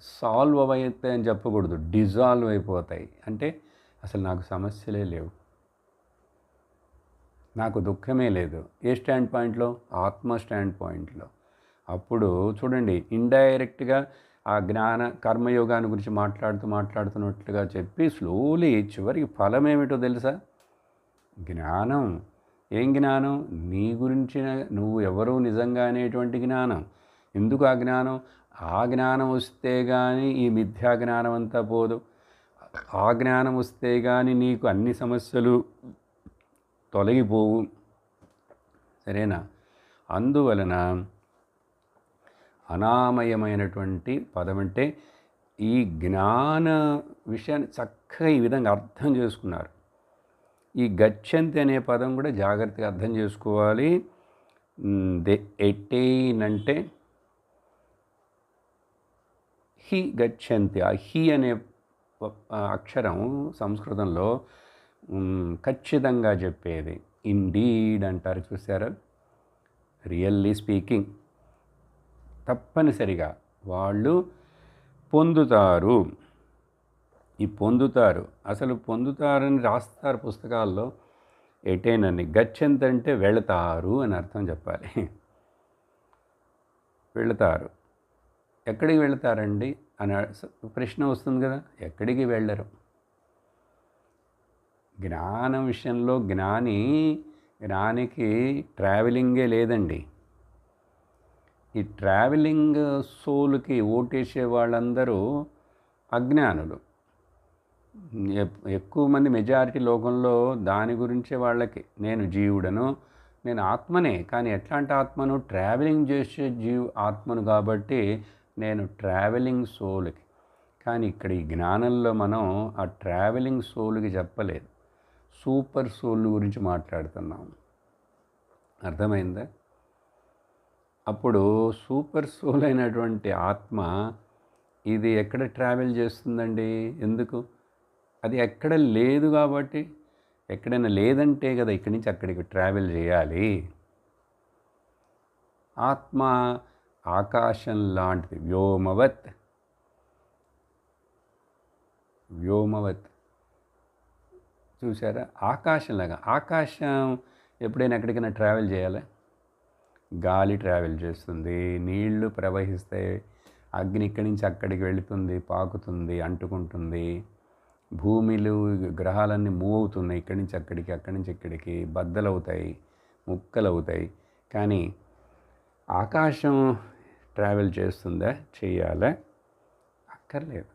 సాల్వ్ అవుతాయి అని చెప్పకూడదు, డిజాల్వ్ అయిపోతాయి. అంటే అసలు నాకు సమస్యలే లేవు, నాకు దుఃఖమే లేదు. ఏ స్టాండ్ పాయింట్లో? ఆత్మ స్టాండ్ పాయింట్లో. అప్పుడు చూడండి, ఇండైరెక్ట్గా ఆ జ్ఞాన కర్మయోగాన్ని గురించి మాట్లాడుతున్నట్లుగా చెప్పి స్లోలీ చివరికి ఫలం ఏమిటో తెలుసా? జ్ఞానం. ఏం జ్ఞానం? నీ గురించి నువ్వు ఎవరు నిజంగా అనేటువంటి జ్ఞానం. ఎందుకు ఆ జ్ఞానం? ఆ జ్ఞానం వస్తే కానీ ఈ మిథ్యా జ్ఞానం అంతా పోదు. ఆ జ్ఞానం వస్తే కానీ నీకు అన్ని సమస్యలు తొలగిపోవు. సరేనా? అందువలన అనామయమైనటువంటి పదం అంటే ఈ జ్ఞాన విషయాన్ని చక్కగా ఈ విధంగా అర్థం చేసుకున్నారు. ఈ గచ్చంతి అనే పదం కూడా జాగ్రత్తగా అర్థం చేసుకోవాలి. ఎట్టెయిన్ అంటే హి గచ్చంతి. ఆ హి అనే అక్షరం సంస్కృతంలో ఖచ్చితంగా చెప్పేది. ఇండీడ్ అంటారు చూసారా? రియల్లీ స్పీకింగ్, తప్పనిసరిగా వాళ్ళు పొందుతారు. ఈ పొందుతారు, అసలు పొందుతారని రాస్తారు పుస్తకాల్లో. ఎటైన్ అని. గచ్చంతి అంటే వెళతారు అని అర్థం చెప్పాలి. వెళతారు. ఎక్కడికి వెళతారండి అని ప్రశ్న వస్తుంది కదా. ఎక్కడికి వెళ్ళరు. జ్ఞానం విషయంలో జ్ఞానికి ట్రావెలింగే లేదండి. ఈ ట్రావెలింగ్ సోల్కి ఓటేసే వాళ్ళందరూ అజ్ఞానులు. ఎక్కువ మంది మెజారిటీ లోకంలో దాని గురించే వాళ్ళకి నేను జీవుడను, నేను ఆత్మనే, కానీ ఎట్లాంటి ఆత్మను, ట్రావెలింగ్ చేసే ఆత్మను కాబట్టి నేను ట్రావెలింగ్ సోల్కి. కానీ ఇక్కడ ఈ జ్ఞానంలో మనం ఆ ట్రావెలింగ్ సోల్కి చెప్పలేదు, సూపర్ సోల్ గురించి మాట్లాడుతున్నాం. అర్థమైందా? అప్పుడు సూపర్ సోల్ అయినటువంటి ఆత్మ ఇది ఎక్కడ ట్రావెల్ చేస్తుందండి? ఎందుకు? అది ఎక్కడ లేదు కాబట్టి. ఎక్కడైనా లేదంటే కదా ఇక్కడి నుంచి అక్కడికి ట్రావెల్ చేయాలి. ఆత్మ ఆకాశం లాంటిది, వ్యోమవత్. వ్యోమవత్ చూసారా? ఆకాశంలాగా. ఆకాశం ఎప్పుడైనా ఎక్కడికైనా ట్రావెల్ చేయాలి? గాలి ట్రావెల్ చేస్తుంది, నీళ్లు ప్రవహిస్తాయి, అగ్ని ఇక్కడి నుంచి అక్కడికి వెళుతుంది, పాకుతుంది, అంటుకుంటుంది, భూమిలు గ్రహాలన్నీ మూవ్ అవుతున్నాయి, ఇక్కడి నుంచి అక్కడికి, అక్కడి నుంచి ఇక్కడికి, బద్దలవుతాయి, ముక్కలవుతాయి. కానీ ఆకాశం ట్రావెల్ చేస్తుందా? చెయ్యాలా? అక్కర్లేదు.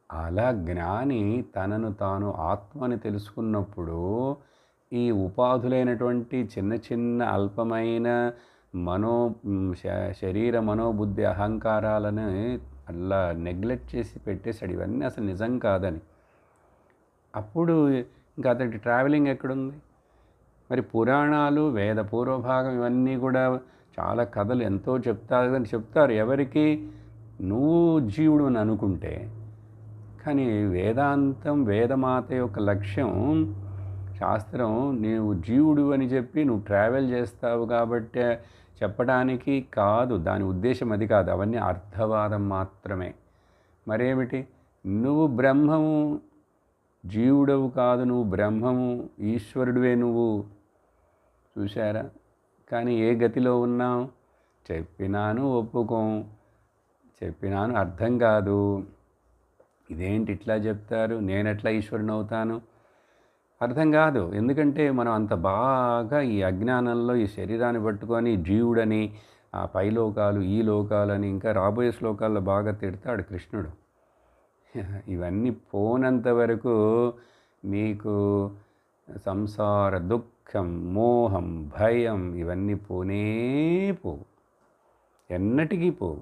అలా జ్ఞాని తనను తాను ఆత్మని తెలుసుకున్నప్పుడు ఈ ఉపాధులైనటువంటి చిన్న చిన్న అల్పమైన శరీర మనోబుద్ధి అహంకారాలను అలా నెగ్లెక్ట్ చేసి పెట్టేశాడు. ఇవన్నీ అసలు నిజం కాదని. అప్పుడు ఇంకా అతడి ట్రావెలింగ్ ఎక్కడుంది? మరి పురాణాలు, వేద పూర్వభాగం ఇవన్నీ కూడా చాలా కథలు ఎంతో చెప్తారు ఎవరికి? నువ్వు జీవుడు అని అనుకుంటే. కానీ వేదాంతం, వేదమాత యొక్క లక్ష్యం, శాస్త్రం నీవు జీవుడు అని చెప్పి నువ్వు ట్రావెల్ చేస్తావు కాబట్టి చెప్పడానికి కాదు. దాని ఉద్దేశం అది కాదు. అవన్నీ అర్థవాదం మాత్రమే. మరేమిటి? నువ్వు బ్రహ్మము, జీవుడవు కాదు, నువ్వు బ్రహ్మము, ఈశ్వరుడివే నువ్వు. చూశారా? కానీ ఏ గతిలో ఉన్నావు? చెప్పినాను ఒప్పుకోం, చెప్పినాను అర్థం కాదు, ఇదేంటి ఇట్లా చెప్తారు, నేనెట్లా ఈశ్వరుని అవుతాను? అర్థం కాదు. ఎందుకంటే మనం అంత బాగా ఈ అజ్ఞానంలో ఈ శరీరాన్ని పట్టుకొని జీవుడని, ఆ పైలోకాలు, ఈ లోకాలని, ఇంకా రాబోయే శ్లోకాల్లో బాగా తిడతాడు కృష్ణుడు. ఇవన్నీ పోనంత వరకు మీకు సంసార దుఃఖం, మోహం, భయం ఇవన్నీ పోనే పోవు, ఎన్నటికీ పోవు.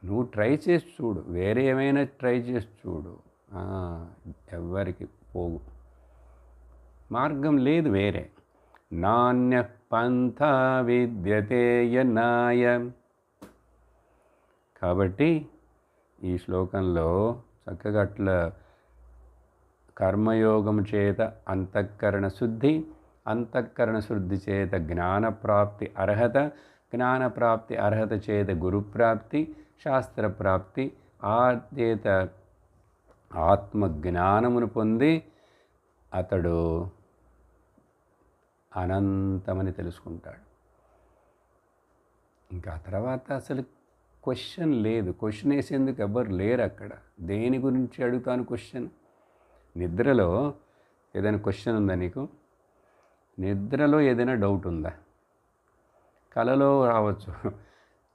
నువ్వు ట్రై చేసి చూడు, వేరే ఏమైనా ట్రై చేసి చూడు, ఎవ్వరికి పోవు. మార్గం లేదు వేరే. నాణ్య పంథ విద్యతే యనాయ. కాబట్టి ఈ శ్లోకంలో చక్కగా అట్లా కర్మయోగం చేత అంతఃకరణ శుద్ధి, అంతఃకరణ శుద్ధి చేత జ్ఞానప్రాప్తి అర్హత, జ్ఞానప్రాప్తి అర్హత చేత గురుప్రాప్తి, శాస్త్రప్రాప్తి, ఆ చేత ఆత్మజ్ఞానమును పొంది అతడు అనంతమని తెలుసుకుంటాడు. ఇంకా తర్వాత అసలు క్వశ్చన్ లేదు. క్వశ్చన్ వేసేందుకు ఎవ్వరు లేరు అక్కడ. దేని గురించి అడుగుతాను క్వశ్చన్? నిద్రలో ఏదైనా క్వశ్చన్ ఉందా నీకు? నిద్రలో ఏదైనా డౌట్ ఉందా? కలలో రావచ్చు.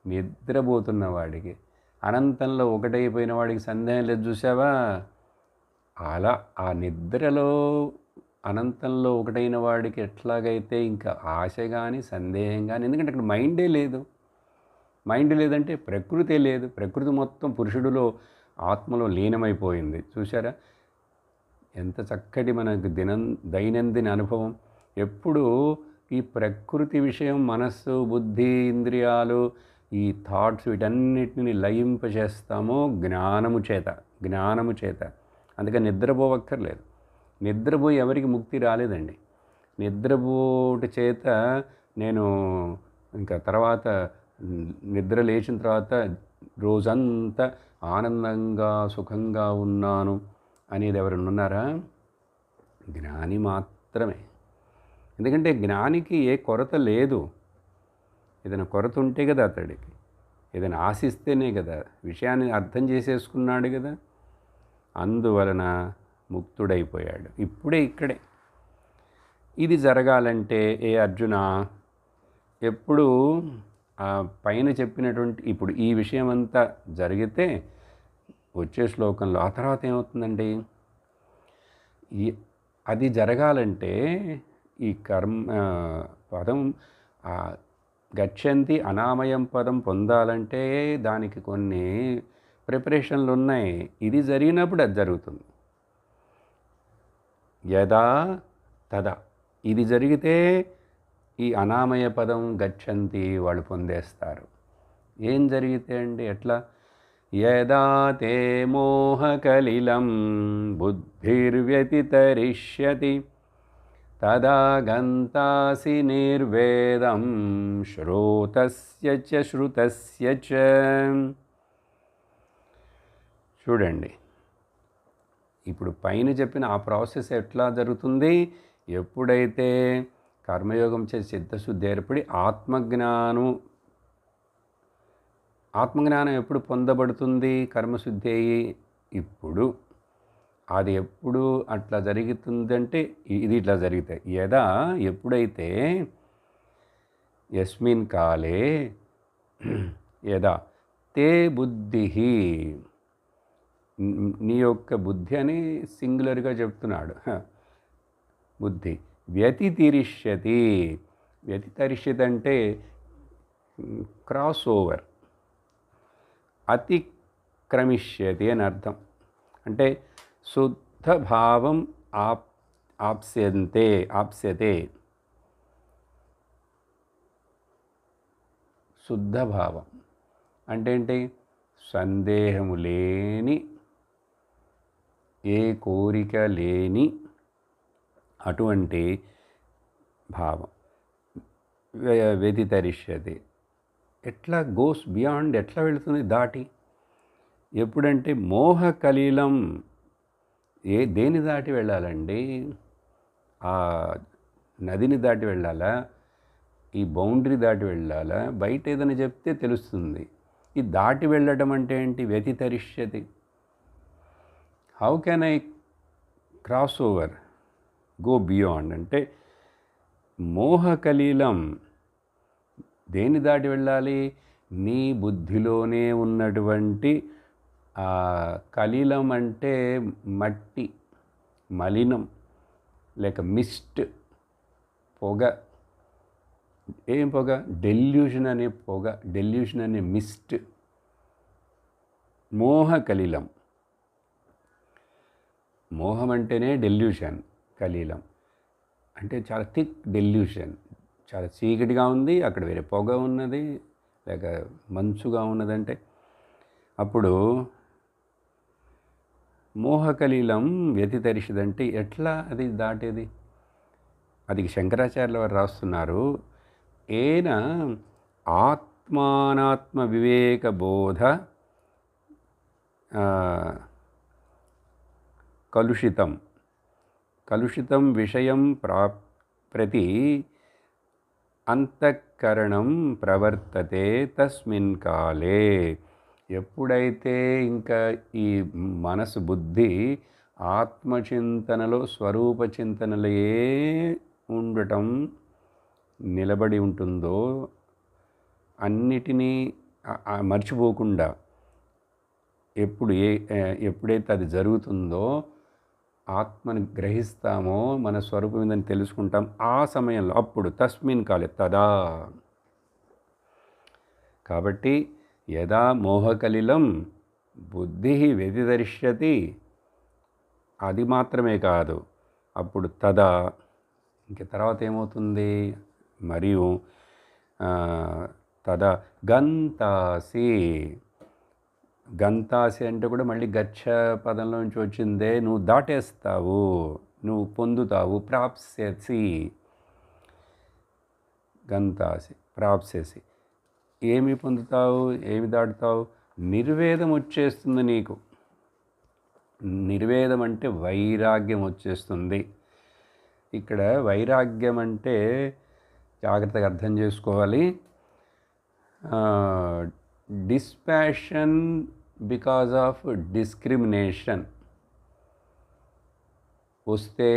నిద్రపోతున్న వాడికి, అనంతంలో ఒకటైపోయిన వాడికి సందేహం లేదు. చూసావా? అలా ఆ నిద్రలో అనంతంలో ఒకటైన వాడికి ఎట్లాగైతే ఇంకా ఆశ కానీ సందేహం కానీ, ఎందుకంటే అక్కడ మైండే లేదు. మైండ్ లేదంటే ప్రకృతే లేదు. ప్రకృతి మొత్తం పురుషుడిలో, ఆత్మలో లీనమైపోయింది. చూసారా? ఎంత చక్కటి మనకు దైనందిన అనుభవం. ఎప్పుడు ఈ ప్రకృతి విషయం, మనస్సు, బుద్ధి, ఇంద్రియాలు, ఈ థాట్స్ వీటన్నిటిని లయింపచేస్తామో జ్ఞానము చేత. అందుకని నిద్రపోవక్కర్లేదు. నిద్రపోయి ఎవరికి ముక్తి రాలేదండి. నిద్రపోటు చేత నేను ఇంకా తర్వాత నిద్ర లేచిన తర్వాత రోజంతా ఆనందంగా సుఖంగా ఉన్నాను అనేది ఎవరైనా ఉన్నారా? జ్ఞాని మాత్రమే. ఎందుకంటే జ్ఞానికి ఏ కొరత లేదు. ఏదైనా కొరత ఉంటే కదా అతడికి, ఏదైనా ఆశిస్తేనే కదా, విషయాన్ని అర్థం చేసేసుకున్నాడు కదా, అందువలన ముక్తుడైపోయాడు. ఇక్కడే ఇది జరగాలంటే ఏ అర్జున, ఎప్పుడు ఆ పైన చెప్పినటువంటి ఇప్పుడు ఈ విషయం అంతా జరిగితే వచ్చే శ్లోకంలో ఆ తర్వాత ఏమవుతుందండి, ఈ అది జరగాలంటే ఈ పదం గచ్చంతి అనామయం పదం పొందాలంటే దానికి కొన్ని ప్రిపరేషన్లు ఉన్నాయి. ఇది జరిగినప్పుడు అది జరుగుతుంది. యదా తదా ఇది జరిగితే ఈ అనామయ పదం గచ్చంతి వాళ్ళు పొందేస్తారు. ఏం జరిగితే అండి ఎట్లా, యదా తే మోహకలిలం బుద్ధిర్వ్యతితరిష్యతి తదా గంతాసి నిర్వేదం శ్రోతస్య చ శ్రుతస్య చ. చూడండి, ఇప్పుడు పైన చెప్పిన ఆ ప్రాసెస్ ఎట్లా జరుగుతుంది, ఎప్పుడైతే కర్మయోగం చేసి చిత్తశుద్ధి ఏర్పడి ఆత్మజ్ఞానం ఎప్పుడు పొందబడుతుంది, కర్మశుద్ధి అయ్యి ఇప్పుడు అది ఎప్పుడు అట్లా జరుగుతుందంటే ఇది ఇట్లా జరుగుతాయి. యదా ఎప్పుడైతే యస్మిన్ కాలే యదా తే బుద్ధి, నీ యొక్క బుద్ధి అని సింగులర్గా చెప్తున్నాడు. బుద్ధి వ్యతిరిష్యతి, వ్యతిరిష్యతి అంటే క్రాస్ ఓవర్, అతిక్రమిష్యతి అని అర్థం. అంటే శుద్ధ భావం ఆప్స్యతే. శుద్ధ భావం అంటే ఏంటి, సందేహము లేని, ఏ కోరిక లేని అటువంటి భావం. వ్యతిరిష్యతి ఎట్లా, గోస్ బియాండ్, ఎట్లా వెళుతుంది దాటి, ఎప్పుడంటే మోహ కలీలం, దేని దాటి వెళ్ళాలండి, ఆ నదిని దాటి వెళ్ళాలా, ఈ బౌండరీ దాటి వెళ్ళాలా, బయట ఏదైనా చెప్తే తెలుస్తుంది. ఈ దాటి వెళ్ళడం అంటే ఏంటి, వ్యతిరిష్యతి. How can I cross over, go beyond అంటే మోహ కలీలం, దేని దాటి వెళ్ళాలి, నీ బుద్ధిలోనే ఉన్నటువంటి కలీలం అంటే మట్టి, మలినం, లేక మిస్ట్, పొగ. ఏం పొగ, డెల్యూషన్ అనే పొగ, డెల్యూషన్ అనే మిస్ట్, మోహ కలీలం. మోహం అంటేనే డెల్యూషన్, కలీలం అంటే చాలా థిక్ డెల్యూషన్, చాలా చీకటిగా ఉంది, అక్కడ వేరే పొగ ఉన్నది, లేక మంచుగా ఉన్నదంటే అప్పుడు మోహకలీలం వ్యతిరిషదంటే ఎట్లా అది దాటేది. అది శంకరాచార్యుల వారు రాస్తున్నారు, ఏన ఆత్మానాత్మ వివేక బోధ కలుషితం విషయం ప్రతి అంతఃకరణం ప్రవర్తతే తస్మిన్ కాలే. ఎప్పుడైతే ఇంకా ఈ మనసు బుద్ధి ఆత్మచింతనలో, స్వరూప చింతనలే ఉండటం నిలబడి ఉంటుందో, అన్నిటినీ మర్చిపోకుండా ఎప్పుడైతే అది జరుగుతుందో, ఆత్మని గ్రహిస్తామో, మన స్వరూపం ఏందని తెలుసుకుంటాం, ఆ సమయంలో అప్పుడు తస్మిన్ కాలే తదా. కాబట్టి యదా మోహకలిలం బుద్ధి వ్యతిరిష్యతి, అది మాత్రమే కాదు, అప్పుడు తదా ఇంక తర్వాత ఏమవుతుంది, మరియు తదా గంతాసి. గంతాసి అంటే కూడా మళ్ళీ గచ్చ పదంలో నుంచి వచ్చిందే, నువ్వు దాటేస్తావు, నువ్వు పొందుతావు, ప్రాప్స్యసి. గంతాసి ప్రాప్స్యసి, ఏమి పొందుతావు, ఏమి దాటుతావు, నిర్వేదం వచ్చేస్తుంది నీకు. నిర్వేదం అంటే వైరాగ్యం వచ్చేస్తుంది. ఇక్కడ వైరాగ్యం అంటే జాగ్రత్తగా అర్థం చేసుకోవాలి, డిస్పాషన్ బికాజ్ ఆఫ్ డిస్క్రిమినేషన్ వస్తే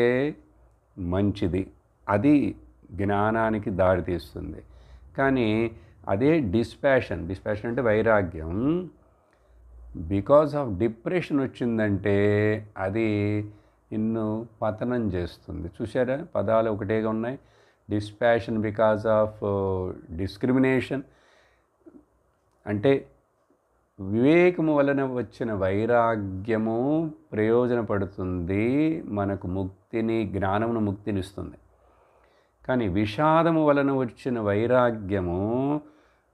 మంచిది, అది జ్ఞానానికి దారితీస్తుంది. కానీ అదే డిస్పాషన్ అంటే వైరాగ్యం. బికాజ్ ఆఫ్ డిప్రెషన్ వచ్చిందంటే అది నిన్ను పతనం చేస్తుంది. చూసారా, పదాలు ఒకటేగా ఉన్నాయి. డిస్పాషన్ బికాజ్ ఆఫ్ డిస్క్రిమినేషన్ అంటే వివేకము వలన వచ్చిన వైరాగ్యము ప్రయోజనపడుతుంది, మనకు ముక్తిని, జ్ఞానమును, ముక్తినిస్తుంది. కానీ విషాదము వలన వచ్చిన వైరాగ్యము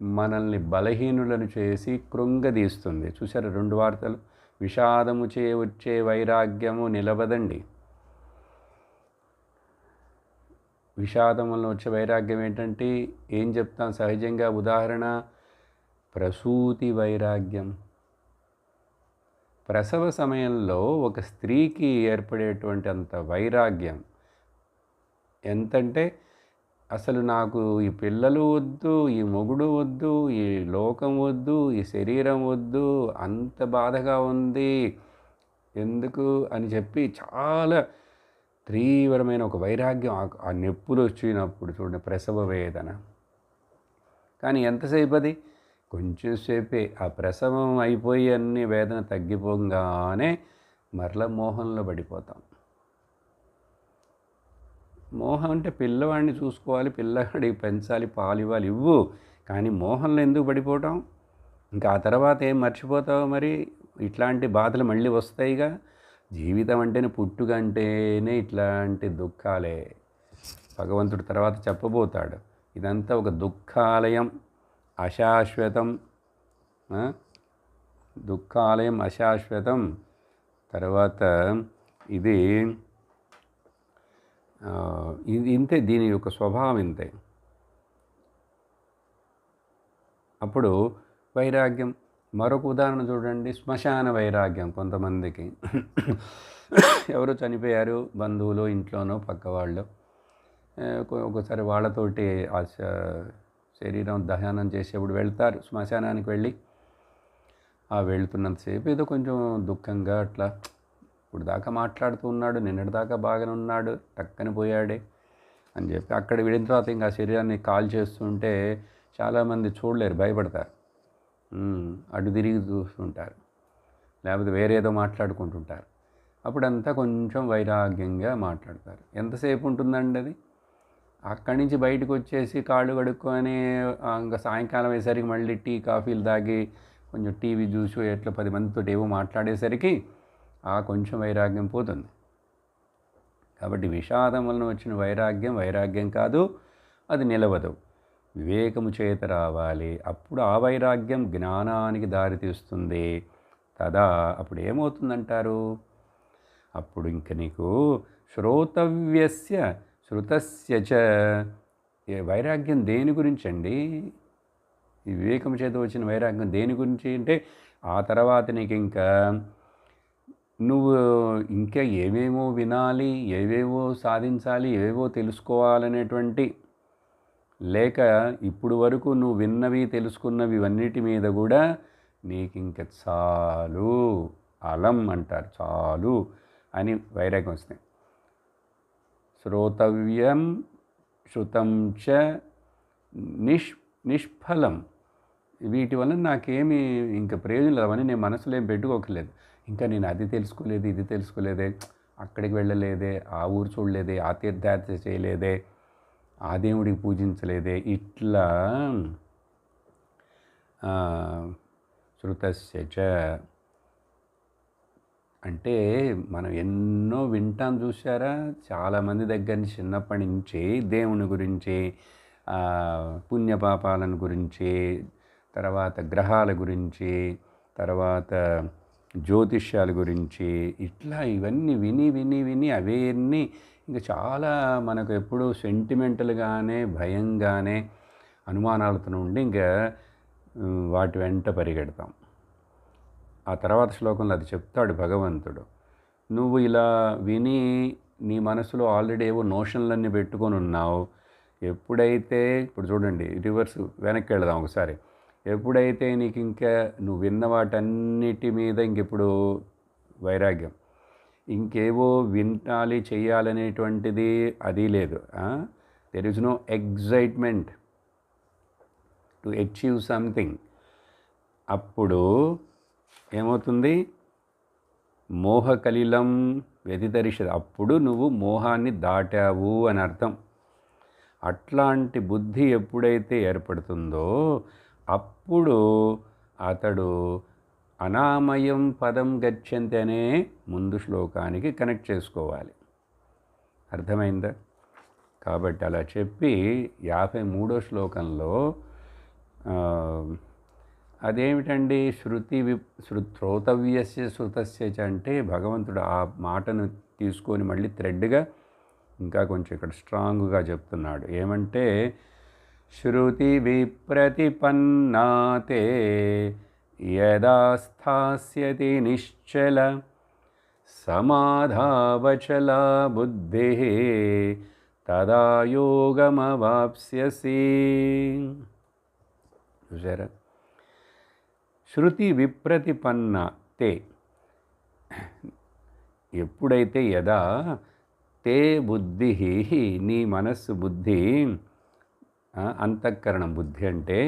మనల్ని బలహీనులను చేసి కృంగదీస్తుంది. చూసారా 2 వార్తలు. విషాదము చే వచ్చే వైరాగ్యము నిలబదండి. విషాదం వలన వచ్చే వైరాగ్యం ఏంటంటే ఏం చెప్తాం సహజంగా ఉదాహరణ, ప్రసూతి వైరాగ్యం. ప్రసవ సమయంలో ఒక స్త్రీకి ఏర్పడేటువంటి అంత వైరాగ్యం ఎంతంటే, అసలు నాకు ఈ పిల్లలు వద్దు, ఈ మొగుడు వద్దు, ఈ లోకం వద్దు, ఈ శరీరం వద్దు, అంత బాధగా ఉంది ఎందుకు అని చెప్పి చాలా తీవ్రమైన ఒక వైరాగ్యం. ఆ నొప్పులు వచ్చినప్పుడు చూడండి, ప్రసవ వేదన. కానీ ఎంతసేపు అది? కొంచెం సేపే. ఆ ప్రసవం అయిపోయి అన్ని వేదన తగ్గిపోగానే మరల మోహంలో పడిపోతాం. మోహం అంటే పిల్లవాడిని చూసుకోవాలి, పిల్లవాడికి పెంచాలి, పాలు ఇవ్వాలి, ఇవ్వు. కానీ మోహంలో ఎందుకు పడిపోవటం? ఇంకా ఆ తర్వాత ఏం మర్చిపోతావు మరి? ఇట్లాంటి బాధలు మళ్ళీ వస్తాయిగా. జీవితం అంటేనే, పుట్టుక అంటేనే ఇట్లాంటి దుఃఖాలే. భగవంతుడు తర్వాత చెప్పబోతాడు, ఇదంతా ఒక దుఃఖాలయం, అశాశ్వతం. దుఃఖాలయం అశాశ్వతం. తర్వాత ఇది ఇంతే, దీని యొక్క స్వభావం ఇంతే. అప్పుడు వైరాగ్యం మరొక ఉదాహరణ చూడండి, శ్మశాన వైరాగ్యం. కొంతమందికి ఎవరు చనిపోయారు, బంధువులు, ఇంట్లోనో పక్కవాళ్ళు, ఒకసారి వాళ్ళతోటి ఆ శరీరం దహనం చేసేప్పుడు వెళ్తారు శ్మశానానికి. వెళ్ళి ఆ వెళ్తున్నంతసేపు ఏదో కొంచెం దుఃఖంగా అట్లా, ఇప్పుడు దాకా మాట్లాడుతూ ఉన్నాడు, నిన్నటి దాకా బాగానే ఉన్నాడు, టక్కని పోయాడే అని చెప్పి అక్కడ వెళ్ళిన తర్వాత ఇంకా శరీరాన్ని కాల్ చేస్తుంటే చాలామంది చూడలేరు, భయపడతారు, అటు తిరిగి చూస్తుంటారు, లేకపోతే వేరేదో మాట్లాడుకుంటుంటారు. అప్పుడంతా కొంచెం వైరాగ్యంగా మాట్లాడతారు. ఎంతసేపు ఉంటుందండి అది? అక్కడి నుంచి బయటకు వచ్చేసి కాళ్ళు కడుక్కొని ఇంకా సాయంకాలం అయ్యేసరికి మళ్ళీ టీ కాఫీలు తాగి కొంచెం టీవీ చూసి ఎట్లా 10 మందితో ఏవో మాట్లాడేసరికి ఆ కొంచెం వైరాగ్యం పోతుంది. కాబట్టి విషాదం వలన వచ్చిన వైరాగ్యం కాదు, అది నిలవదు. వివేకము చేత రావాలి, అప్పుడు ఆ వైరాగ్యం జ్ఞానానికి దారితీస్తుంది. తదా అప్పుడు ఏమవుతుందంటారు? అప్పుడు ఇంక నీకు శ్రోతవ్యస్య శృతస్య చ. వైరాగ్యం దేని గురించి అండి? ఈ వివేకం చేత వచ్చిన వైరాగ్యం దేని గురించి అంటే, ఆ తర్వాత నీకు ఇంకా నువ్వు ఇంకా ఏవేవో వినాలి, ఏవేవో సాధించాలి, ఏవేవో తెలుసుకోవాలనేటువంటి, లేక ఇప్పుడు వరకు నువ్వు విన్నవి తెలుసుకున్నవి ఇవన్నిటి మీద కూడా నీకు ఇంక చాలు, అలం అంటారు, చాలు అని వైరాగ్యం వస్తాయి. శ్రోతవ్యం శృతం చ నిష్ఫలం. వీటి వల్ల నాకేమీ ఇంకా ప్రయోజనం లేదు, అవన్నీ నేను మనసులో ఏం పెట్టుకోకలేదు. ఇంకా నేను అది తెలుసుకోలేదు, ఇది తెలుసుకోలేదే, అక్కడికి వెళ్ళలేదే, ఆ ఊరు చూడలేదే, ఆ తీర్థయాత్ర చేయలేదే, ఆ దేవుడికి పూజించలేదే, ఇట్లా శృతస్య చ అంటే మనం ఎన్నో వింటాం చూసారా, చాలామంది దగ్గర నుంచి చిన్నప్పటి నుంచి దేవుని గురించి, పుణ్యపాపాలను గురించి, తర్వాత గ్రహాల గురించి, తర్వాత జ్యోతిష్యాల గురించి, ఇట్లా ఇవన్నీ విని విని విని అవన్నీ ఇంకా చాలా మనకు ఎప్పుడూ సెంటిమెంటల్గానే, భయంగానే, అనుమానాలతో ఉండి ఇంకా వాటి వెంట పరిగెడతాం. ఆ తర్వాత శ్లోకంలో అది చెప్తాడు భగవంతుడు, నువ్వు ఇలా విని నీ మనసులో ఆల్రెడీ ఏవో నోషన్లన్నీ పెట్టుకొని ఉన్నావు. ఎప్పుడైతే, ఇప్పుడు చూడండి రివర్స్, వెనక్కి వెళదాం ఒకసారి. ఎప్పుడైతే నీకు ఇంకా నువ్వు విన్న వాటన్నిటి మీద ఇంకెప్పుడు వైరాగ్యం, ఇంకేవో వింటాలి చేయాలనేటువంటిది అది లేదు. There is no excitement. To achieve something. అప్పుడు ఏమవుతుంది? మోహకలిలం వ్యతితరిషది, అప్పుడు నువ్వు మోహాన్ని దాటావు అని అర్థం. అట్లాంటి బుద్ధి ఎప్పుడైతే ఏర్పడుతుందో అప్పుడు అతడు అనామయం పదం గచ్చంతి అనే ముందు శ్లోకానికి కనెక్ట్ చేసుకోవాలి. అర్థమైందా? కాబట్టి అలా చెప్పి 53వ శ్లోకంలో అదేమిటండి శ్రోతవ్యస్య శృతస్య అంటే భగవంతుడు ఆ మాటను తీసుకొని మళ్ళీ థ్రెడ్గా ఇంకా కొంచెం ఇక్కడ స్ట్రాంగ్గా చెప్తున్నాడు. ఏమంటే శృతి విప్రతిపన్నాతే యదా స్థాస్యతి నిశ్చల సమాధావచలా బుద్ధి తదా యోగమవాప్స్యసి. చూసారా? శృతి విప్రతిపన్న తే, ఎప్పుడైతే యదా తే బుద్ధి, నీ మనస్సు బుద్ధి, అంతఃకరణం బుద్ధి అంటే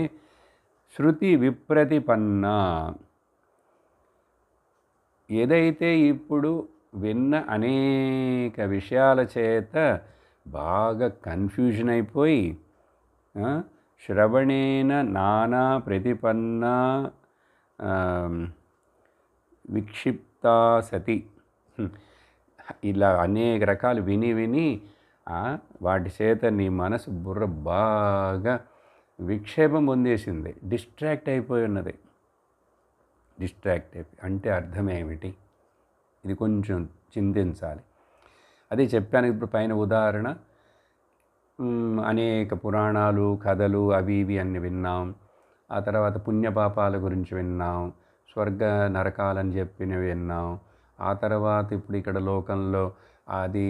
శృతి విప్రతిపన్న, ఏదైతే ఇప్పుడు విన్న అనేక విషయాల చేత బాగా కన్ఫ్యూజన్ అయిపోయి శ్రవణేన నానా ప్రతిపన్న విక్షిప్తా సతి, ఇలా అనేక రకాలు విని విని వాటి చేత నీ మనసు బుర్ర బాగా విక్షేపం పొందేసింది, డిస్ట్రాక్ట్ అయిపోయి ఉన్నది. డిస్ట్రాక్ట్ అయిపోయి అంటే అర్థమేమిటి? ఇది కొంచెం చింతించాలి. అదే చెప్పాను ఇప్పుడు పైన ఉదాహరణ. అనేక పురాణాలు కథలు అవి ఇవి అన్ని విన్నాం. ఆ తర్వాత పుణ్యపాపాల గురించి విన్నాం, స్వర్గ నరకాలని చెప్పినవి విన్నాం. ఆ తర్వాత ఇప్పుడు ఇక్కడ లోకంలో అది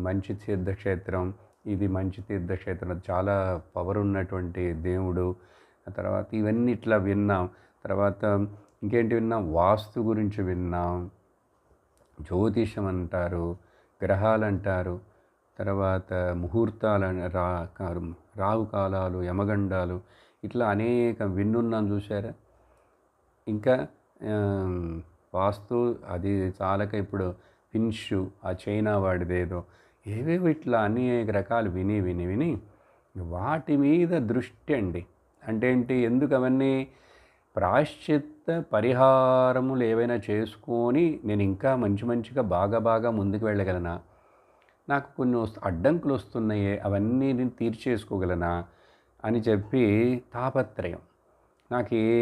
మంచి తీర్థక్షేత్రం, ఇది మంచి తీర్థక్షేత్రం, చాలా పవర్ ఉన్నటువంటి దేవుడు. ఆ తర్వాత ఇవన్నీ ఇట్లా విన్నాం. తర్వాత ఇంకేంటి విన్నాం? వాస్తు గురించి విన్నాం, జ్యోతిషం అంటారు, గ్రహాలు అంటారు, తర్వాత ముహూర్తాలు, రాహుకాలాలు, యమగండాలు, ఇట్లా అనేక విన్నున్నాం. చూసారా? ఇంకా వాస్తు అది చాలక ఇప్పుడు ఫిన్షు, ఆ చైనా వాడిదేదో, ఏవేవో ఇట్లా అనేక రకాలు విని విని విని వాటి మీద దృష్టి అండి. అంటే ఏంటి? ఎందుకు అవన్నీ? ప్రాయశ్చిత్త పరిహారములు ఏవైనా చేసుకొని నేను ఇంకా మంచి మంచిగా బాగా ముందుకు వెళ్ళగలనా, నాకు కొన్ని అడ్డంకులు వస్తున్నాయే అవన్నీ నేను తీర్చేసుకోగలనా అని చెప్పి తాపత్రయం. నాకు ఏ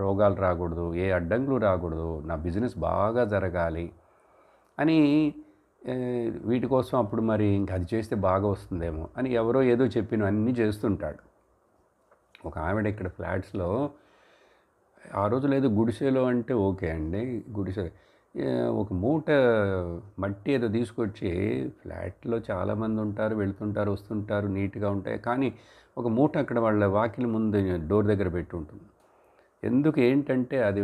రోగాలు రాకూడదు, ఏ అడ్డంకులు రాకూడదు, నా బిజినెస్ బాగా జరగాలి అని వీటి కోసం అప్పుడు మరి ఇంక అది చేస్తే బాగా వస్తుందేమో అని ఎవరో ఏదో చెప్పిన అన్నీ చేస్తుంటాడు. ఒక ఆవిడ ఇక్కడ ఫ్లాట్స్లో ఆ రోజులో ఏదో గుడిసెలో అంటే ఓకే అండి, గుడిసె ఒక మూట మట్టి ఏదో తీసుకొచ్చి, ఫ్లాట్లో చాలామంది ఉంటారు, వెళ్తుంటారు వస్తుంటారు, నీట్గా ఉంటాయి, కానీ ఒక మూట అక్కడ వాళ్ళ వాకిలి ముందు డోర్ దగ్గర పెట్టి ఉంటుంది. ఎందుకు ఏంటంటే అది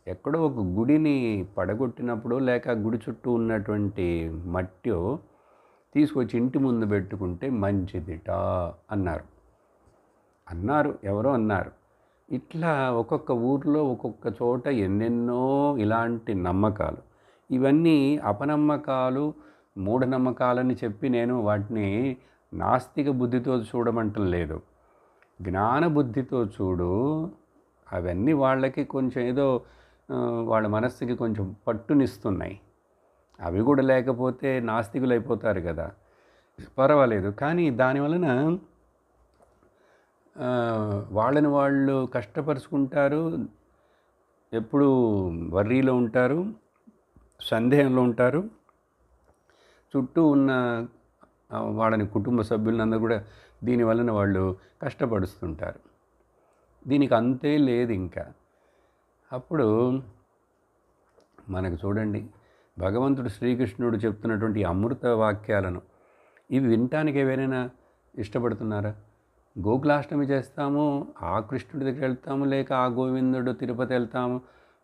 ఎక్కడో ఒక గుడిని పడగొట్టినప్పుడు లేక గుడి చుట్టూ ఉన్నటువంటి మట్టి తీసుకొచ్చి ఇంటి ముందు పెట్టుకుంటే మంచిదిట అన్నారు ఎవరో అన్నారు. ఇట్లా ఒక్కొక్క ఊర్లో ఒక్కొక్క చోట ఎన్నెన్నో ఇలాంటి నమ్మకాలు, ఇవన్నీ అపనమ్మకాలు, మూఢనమ్మకాలని చెప్పి నేను వాటిని నాస్తిక బుద్ధితో చూడమంటం లేదు, జ్ఞాన బుద్ధితో చూడు. అవన్నీ వాళ్ళకి కొంచెం ఏదో వాళ్ళ మనస్సుకి కొంచెం పట్టునిస్తున్నాయి. అవి కూడా లేకపోతే నాస్తికులు అయిపోతారు కదా, పర్వాలేదు. కానీ దానివలన వాళ్ళని వాళ్ళు కష్టపరుచుకుంటారు, ఎప్పుడు వర్రీలో ఉంటారు, సందేహంలో ఉంటారు. చుట్టూ ఉన్న వాళ్ళని కుటుంబ సభ్యులందరూ కూడా దీనివలన వాళ్ళు కష్టపడుతుంటారు. దీనికి అంతే లేదు ఇంకా. అప్పుడు మనకు చూడండి, భగవంతుడు శ్రీకృష్ణుడు చెప్తున్నటువంటి అమృత వాక్యాలను ఇవి వినటానికి ఎవరైనా ఇష్టపడుతున్నారా? గోకులాష్టమి చేస్తాము, ఆ కృష్ణుడి దగ్గర వెళ్తాము, లేక ఆ గోవిందుడు తిరుపతి వెళ్తాము,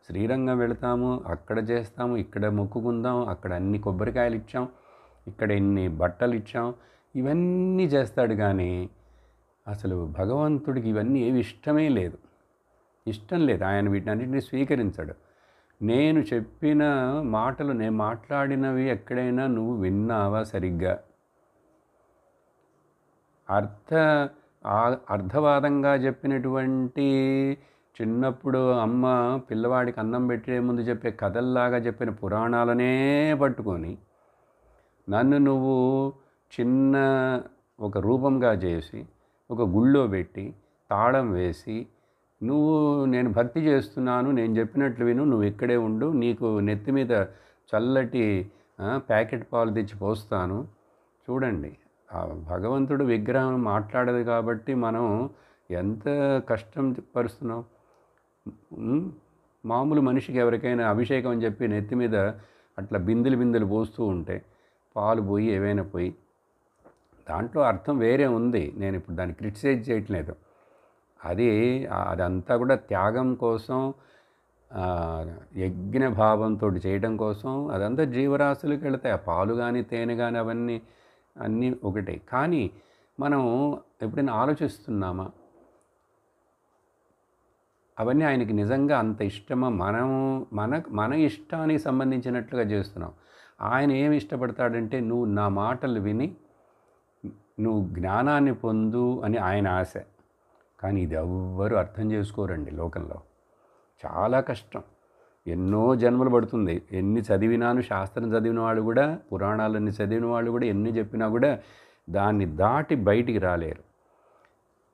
శ్రీరంగం వెళ్తాము, అక్కడ చేస్తాము, ఇక్కడ మొక్కుకుందాం, అక్కడ అన్ని కొబ్బరికాయలు ఇచ్చాం, ఇక్కడ ఎన్ని బట్టలు ఇచ్చాం, ఇవన్నీ చేస్తాడు. కానీ అసలు భగవంతుడికి ఇవన్నీ ఏవి ఇష్టమే లేదు, ఇష్టం లేదు. ఆయన వీటన్నిటిని స్వీకరించాడు. నేను చెప్పిన మాటలు, నేను మాట్లాడినవి ఎక్కడైనా నువ్వు విన్నావా సరిగ్గా? అర్థవాదంగా చెప్పినటువంటి, చిన్నప్పుడు అమ్మ పిల్లవాడికి అన్నం పెట్టే ముందు చెప్పే కథల్లాగా చెప్పిన పురాణాలనే పట్టుకొని నన్ను నువ్వు చిన్న ఒక రూపంగా చేసి ఒక గుళ్ళో పెట్టి తాళం వేసి, నువ్వు నేను భక్తి చేస్తున్నాను, నేను చెప్పినట్లు విను, నువ్వు ఇక్కడే ఉండు, నీకు నెత్తి మీద చల్లటి ప్యాకెట్ పాలు తెచ్చి పోస్తాను. చూడండి, ఆ భగవంతుడు విగ్రహం మాట్లాడదు కాబట్టి మనం ఎంత కష్టం పరుస్తున్నాం. మామూలు మనిషికి ఎవరికైనా అభిషేకం అని చెప్పి నెత్తి మీద అట్లా బిందెలు బిందెలు పోస్తూ ఉంటే పాలు పోయి ఏవైనా పోయి, దాంట్లో అర్థం వేరే ఉంది. నేను ఇప్పుడు దాన్ని క్రిటిసైజ్ చేయట్లేదు. అదంతా కూడా త్యాగం కోసం, యజ్ఞ భావంతో చేయడం కోసం, అదంతా జీవరాశులకు వెళతాయి. ఆ పాలు కానీ తేనె కానీ అవన్నీ అన్నీ ఒకటే. కానీ మనం ఎప్పుడైనా ఆలోచిస్తున్నామా అవన్నీ ఆయనకి నిజంగా అంత ఇష్టమా? మన ఇష్టానికి సంబంధించినట్లుగా చేస్తున్నాం. ఆయన ఏమి ఇష్టపడతాడంటే, నువ్వు నా మాటలు విని నువ్వు జ్ఞానాన్ని పొందు అని ఆయన ఆశ. కానీ ఇది ఎవ్వరూ అర్థం చేసుకోరండి లోకంలో. చాలా కష్టం, ఎన్నో జన్మలు పడుతుంది. ఎన్ని చదివినాను, శాస్త్రం చదివిన వాళ్ళు కూడా, పురాణాలన్నీ చదివిన వాళ్ళు కూడా ఎన్ని చెప్పినా కూడా దాన్ని దాటి బయటికి రాలేరు.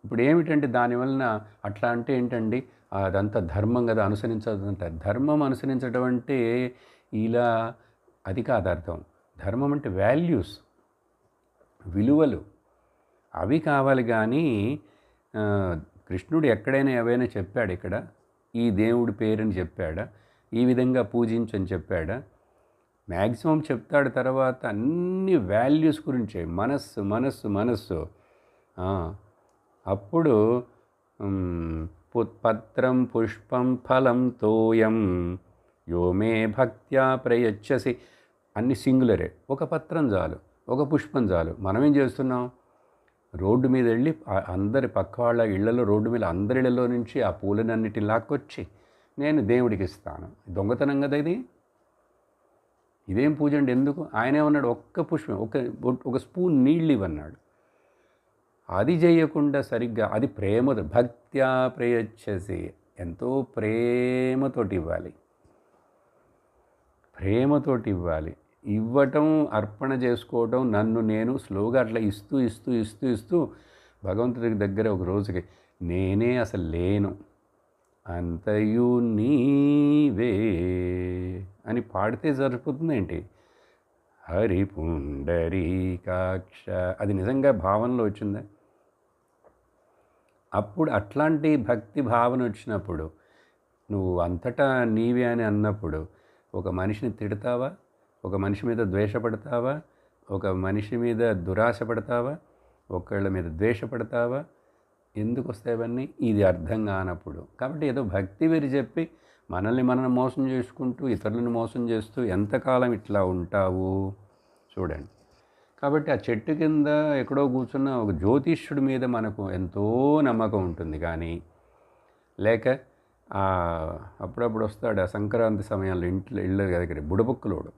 ఇప్పుడు ఏమిటంటే దానివలన అట్లా అంటే ఏంటండి, అదంతా ధర్మం కదా అనుసరించదంటారు. ధర్మం అనుసరించడం అంటే ఇలా అది కాదు అర్థం. ధర్మం అంటే వాల్యూస్, విలువలు, అవి కావాలి. కానీ కృష్ణుడు ఎక్కడైనా ఏవైనా చెప్పాడు ఇక్కడ, ఈ దేవుడి పేరుని చెప్పాడా, ఈ విధంగా పూజించని చెప్పాడా? మ్యాక్సిమం చెప్తాడు. తర్వాత అన్ని వాల్యూస్ గురించే, మనస్సు మనస్సు మనస్సు. అప్పుడు పత్రం పుష్పం ఫలం తోయం యో మే భక్త్యా ప్రయచ్చసి, అన్ని సింగులరే. ఒక పత్రం చాలు, ఒక పుష్పం చాలు. మనమేం చేస్తున్నాం? రోడ్డు మీద వెళ్ళి అందరి పక్క వాళ్ళ ఇళ్లలో, రోడ్డు మీద అందరి ఇళ్లలో నుంచి ఆ పూలనన్నిటిని లాక్కొచ్చి నేను దేవుడికి ఇస్తాను. దొంగతనం కదా ఇది. ఇదేం పూజ అండి? ఎందుకు? ఆయనే ఉన్నాడు, ఒక్క పుష్పం, ఒక స్పూన్ నీళ్ళు ఇవ్వన్నాడు. అది చేయకుండా సరిగ్గా, అది ప్రేమతో, భక్త్యా ప్రయచ్చసి, ఎంతో ప్రేమతోటి ఇవ్వాలి, ప్రేమతోటి ఇవ్వాలి. ఇవ్వటం, అర్పణ చేసుకోవటం, నన్ను నేను స్లోగా అట్లా ఇస్తూ ఇస్తూ ఇస్తూ ఇస్తూ భగవంతుడికి దగ్గర ఒక రోజుకి నేనే అసలు లేను, అంతయు నీవే అని పాడితే సరిపోతుంది ఏంటి? హరి పుండరీకాక్ష, అది నిజంగా భావనలో వచ్చిందా? అప్పుడు అట్లాంటి భక్తి భావన వచ్చినప్పుడు, నువ్వు అంతటా నీవే అని అన్నప్పుడు, ఒక మనిషిని తిడతావా? ఒక మనిషి మీద ద్వేషపడతావా? ఒక మనిషి మీద దురాశ పడతావా? ఒకళ్ళ మీద ద్వేషపడతావా? ఎందుకు వస్తాయి అవన్నీ? ఇది అర్థం కానప్పుడు. కాబట్టి ఏదో భక్తి వేరు చెప్పి మనల్ని మనం మోసం చేసుకుంటూ, ఇతరులను మోసం చేస్తూ ఎంతకాలం ఇట్లా ఉంటావు? చూడండి. కాబట్టి ఆ చెట్టు కింద ఎక్కడో కూర్చున్న ఒక జ్యోతిష్యుడి మీద మనకు ఎంతో నమ్మకం ఉంటుంది. కానీ లేక అప్పుడప్పుడు వస్తాడు ఆ సంక్రాంతి సమయంలో ఇళ్ళ దగ్గర బుడబుక్కులోడు.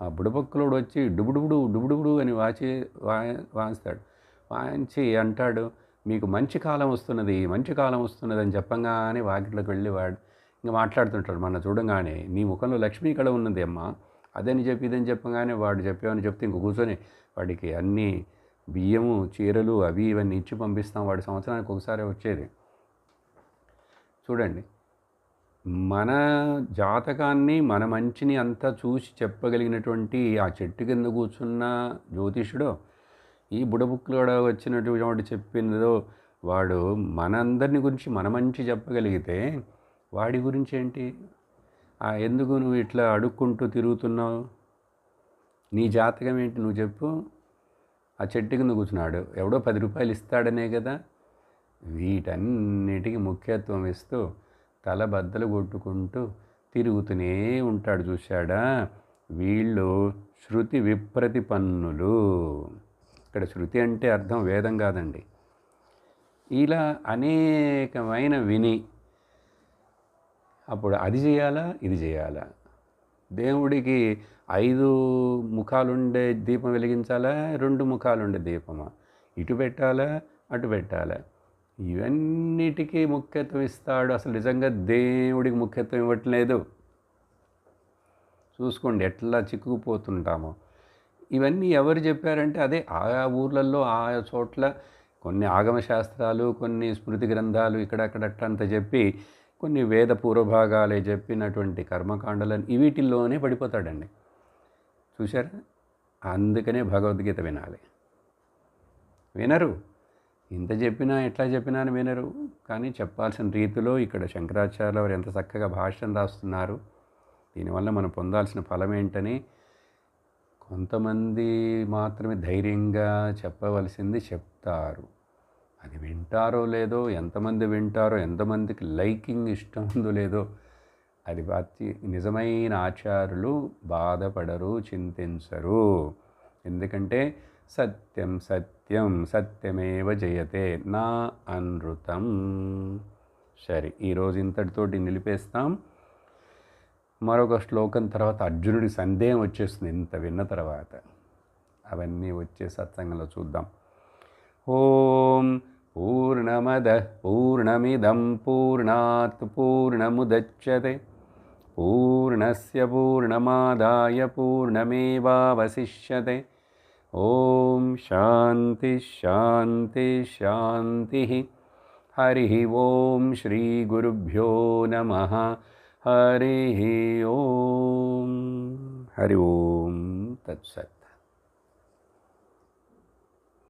ఆ బుడబుక్కులోడు వచ్చి డుబుడుబుడు డుబుడుబుడు అని వాయిస్తాడు. వాయించి అంటాడు, మీకు మంచి కాలం వస్తున్నది, మంచి కాలం వస్తున్నది అని చెప్పంగానే వాకిట్లోకి వెళ్ళి వాడు ఇంకా మాట్లాడుతుంటాడు. మన చూడంగానే, నీ ముఖంలో లక్ష్మీ కళ ఉన్నది అమ్మా, అదని చెప్పి ఇదని చెప్పగానే వాడు చెప్పామని చెప్తే ఇంక కూర్చొని వాడికి అన్నీ బియ్యము, చీరలు అవి ఇవన్నీ ఇచ్చి పంపిస్తాం. వాడి సంవత్సరానికి ఒకసారి వచ్చేది. చూడండి, మన జాతకాన్ని, మన మంచిని అంతా చూసి చెప్పగలిగినటువంటి ఆ చెట్టు కింద కూర్చున్న జ్యోతిషుడు, ఈ బుడబుక్కులో వచ్చినటువంటి చెప్పిందో వాడు మనందరిని గురించి మన మంచి చెప్పగలిగితే వాడి గురించి ఏంటి? ఎందుకు నువ్వు ఇట్లా అడుక్కుంటూ తిరుగుతున్నావు? నీ జాతకం ఏంటి నువ్వు చెప్పు. ఆ చెట్టు కింద కూర్చున్నాడు, ఎవడో 10 రూపాయలు ఇస్తాడనే కదా. వీటన్నిటికీ ముఖ్యత్వం ఇస్తూ తల బద్దలు కొట్టుకుంటూ తిరుగుతూనే ఉంటాడు. చూశాడా? వీళ్ళు శృతి విప్రతిపన్నులు. ఇక్కడ శృతి అంటే అర్థం వేదం కాదండి. ఇలా అనేకమైన విని అప్పుడు అది చేయాలా, ఇది చేయాలా, దేవుడికి 5 ముఖాలుండే దీపం వెలిగించాలా, 2 ముఖాలుండే దీపమా, ఇటు పెట్టాలా, అటు పెట్టాలా, ఇవన్నిటికీ ముఖ్యత్వం ఇస్తాడు. అసలు నిజంగా దేవుడికి ముఖ్యత్వం ఇవ్వట్లేదు. చూసుకోండి ఎట్లా చిక్కుకుపోతుంటామో. ఇవన్నీ ఎవరు చెప్పారంటే అదే ఆయా ఊర్లలో ఆయా చోట్ల కొన్ని ఆగమశాస్త్రాలు, కొన్ని స్మృతి గ్రంథాలు ఇక్కడక్కడట్టంత చెప్పి, కొన్ని వేద పూర్వభాగాలే చెప్పినటువంటి కర్మకాండలను వీటిల్లోనే పడిపోతాడండి. చూశారా? అందుకనే భగవద్గీత వినాలి. వినరు. ఇంత చెప్పినా ఎట్లా చెప్పినా అని వినరు. కానీ చెప్పాల్సిన రీతిలో ఇక్కడ శంకరాచార్యులు వారు ఎంత చక్కగా భాష్యం రాస్తున్నారు. దీనివల్ల మనం పొందాల్సిన ఫలం ఏంటని కొంతమంది మాత్రమే ధైర్యంగా చెప్పవలసింది చెప్తారు. అది వింటారో లేదో, ఎంతమంది వింటారో, ఎంతమందికి లైకింగ్ ఇష్టం ఉందో లేదో, అది నిజమైన ఆచార్యులు బాధపడరు, చింతించరు. ఎందుకంటే సత్యం సత్యం సత్యమేవ జయతే నా అనృతం. సరే, ఈరోజు ఇంతటితోటి నిలిపేస్తాం. మరొక శ్లోకం తర్వాత అర్జునుడి సందేహం వచ్చేస్తుంది ఇంత విన్న తర్వాత. అవన్నీ వచ్చే సత్సంగంలో చూద్దాం. ఓం పూర్ణమద పూర్ణమిదం పూర్ణాత్ పూర్ణముదచ్యతే పూర్ణస్య పూర్ణమాదాయ పూర్ణమేవావశిష్యతే. ఓం శాంతి శాంతి శాంతి. హరి ఓం శ్రీ గురుభ్యో నమః. హరి ఓం. హరి ఓం తత్సత్.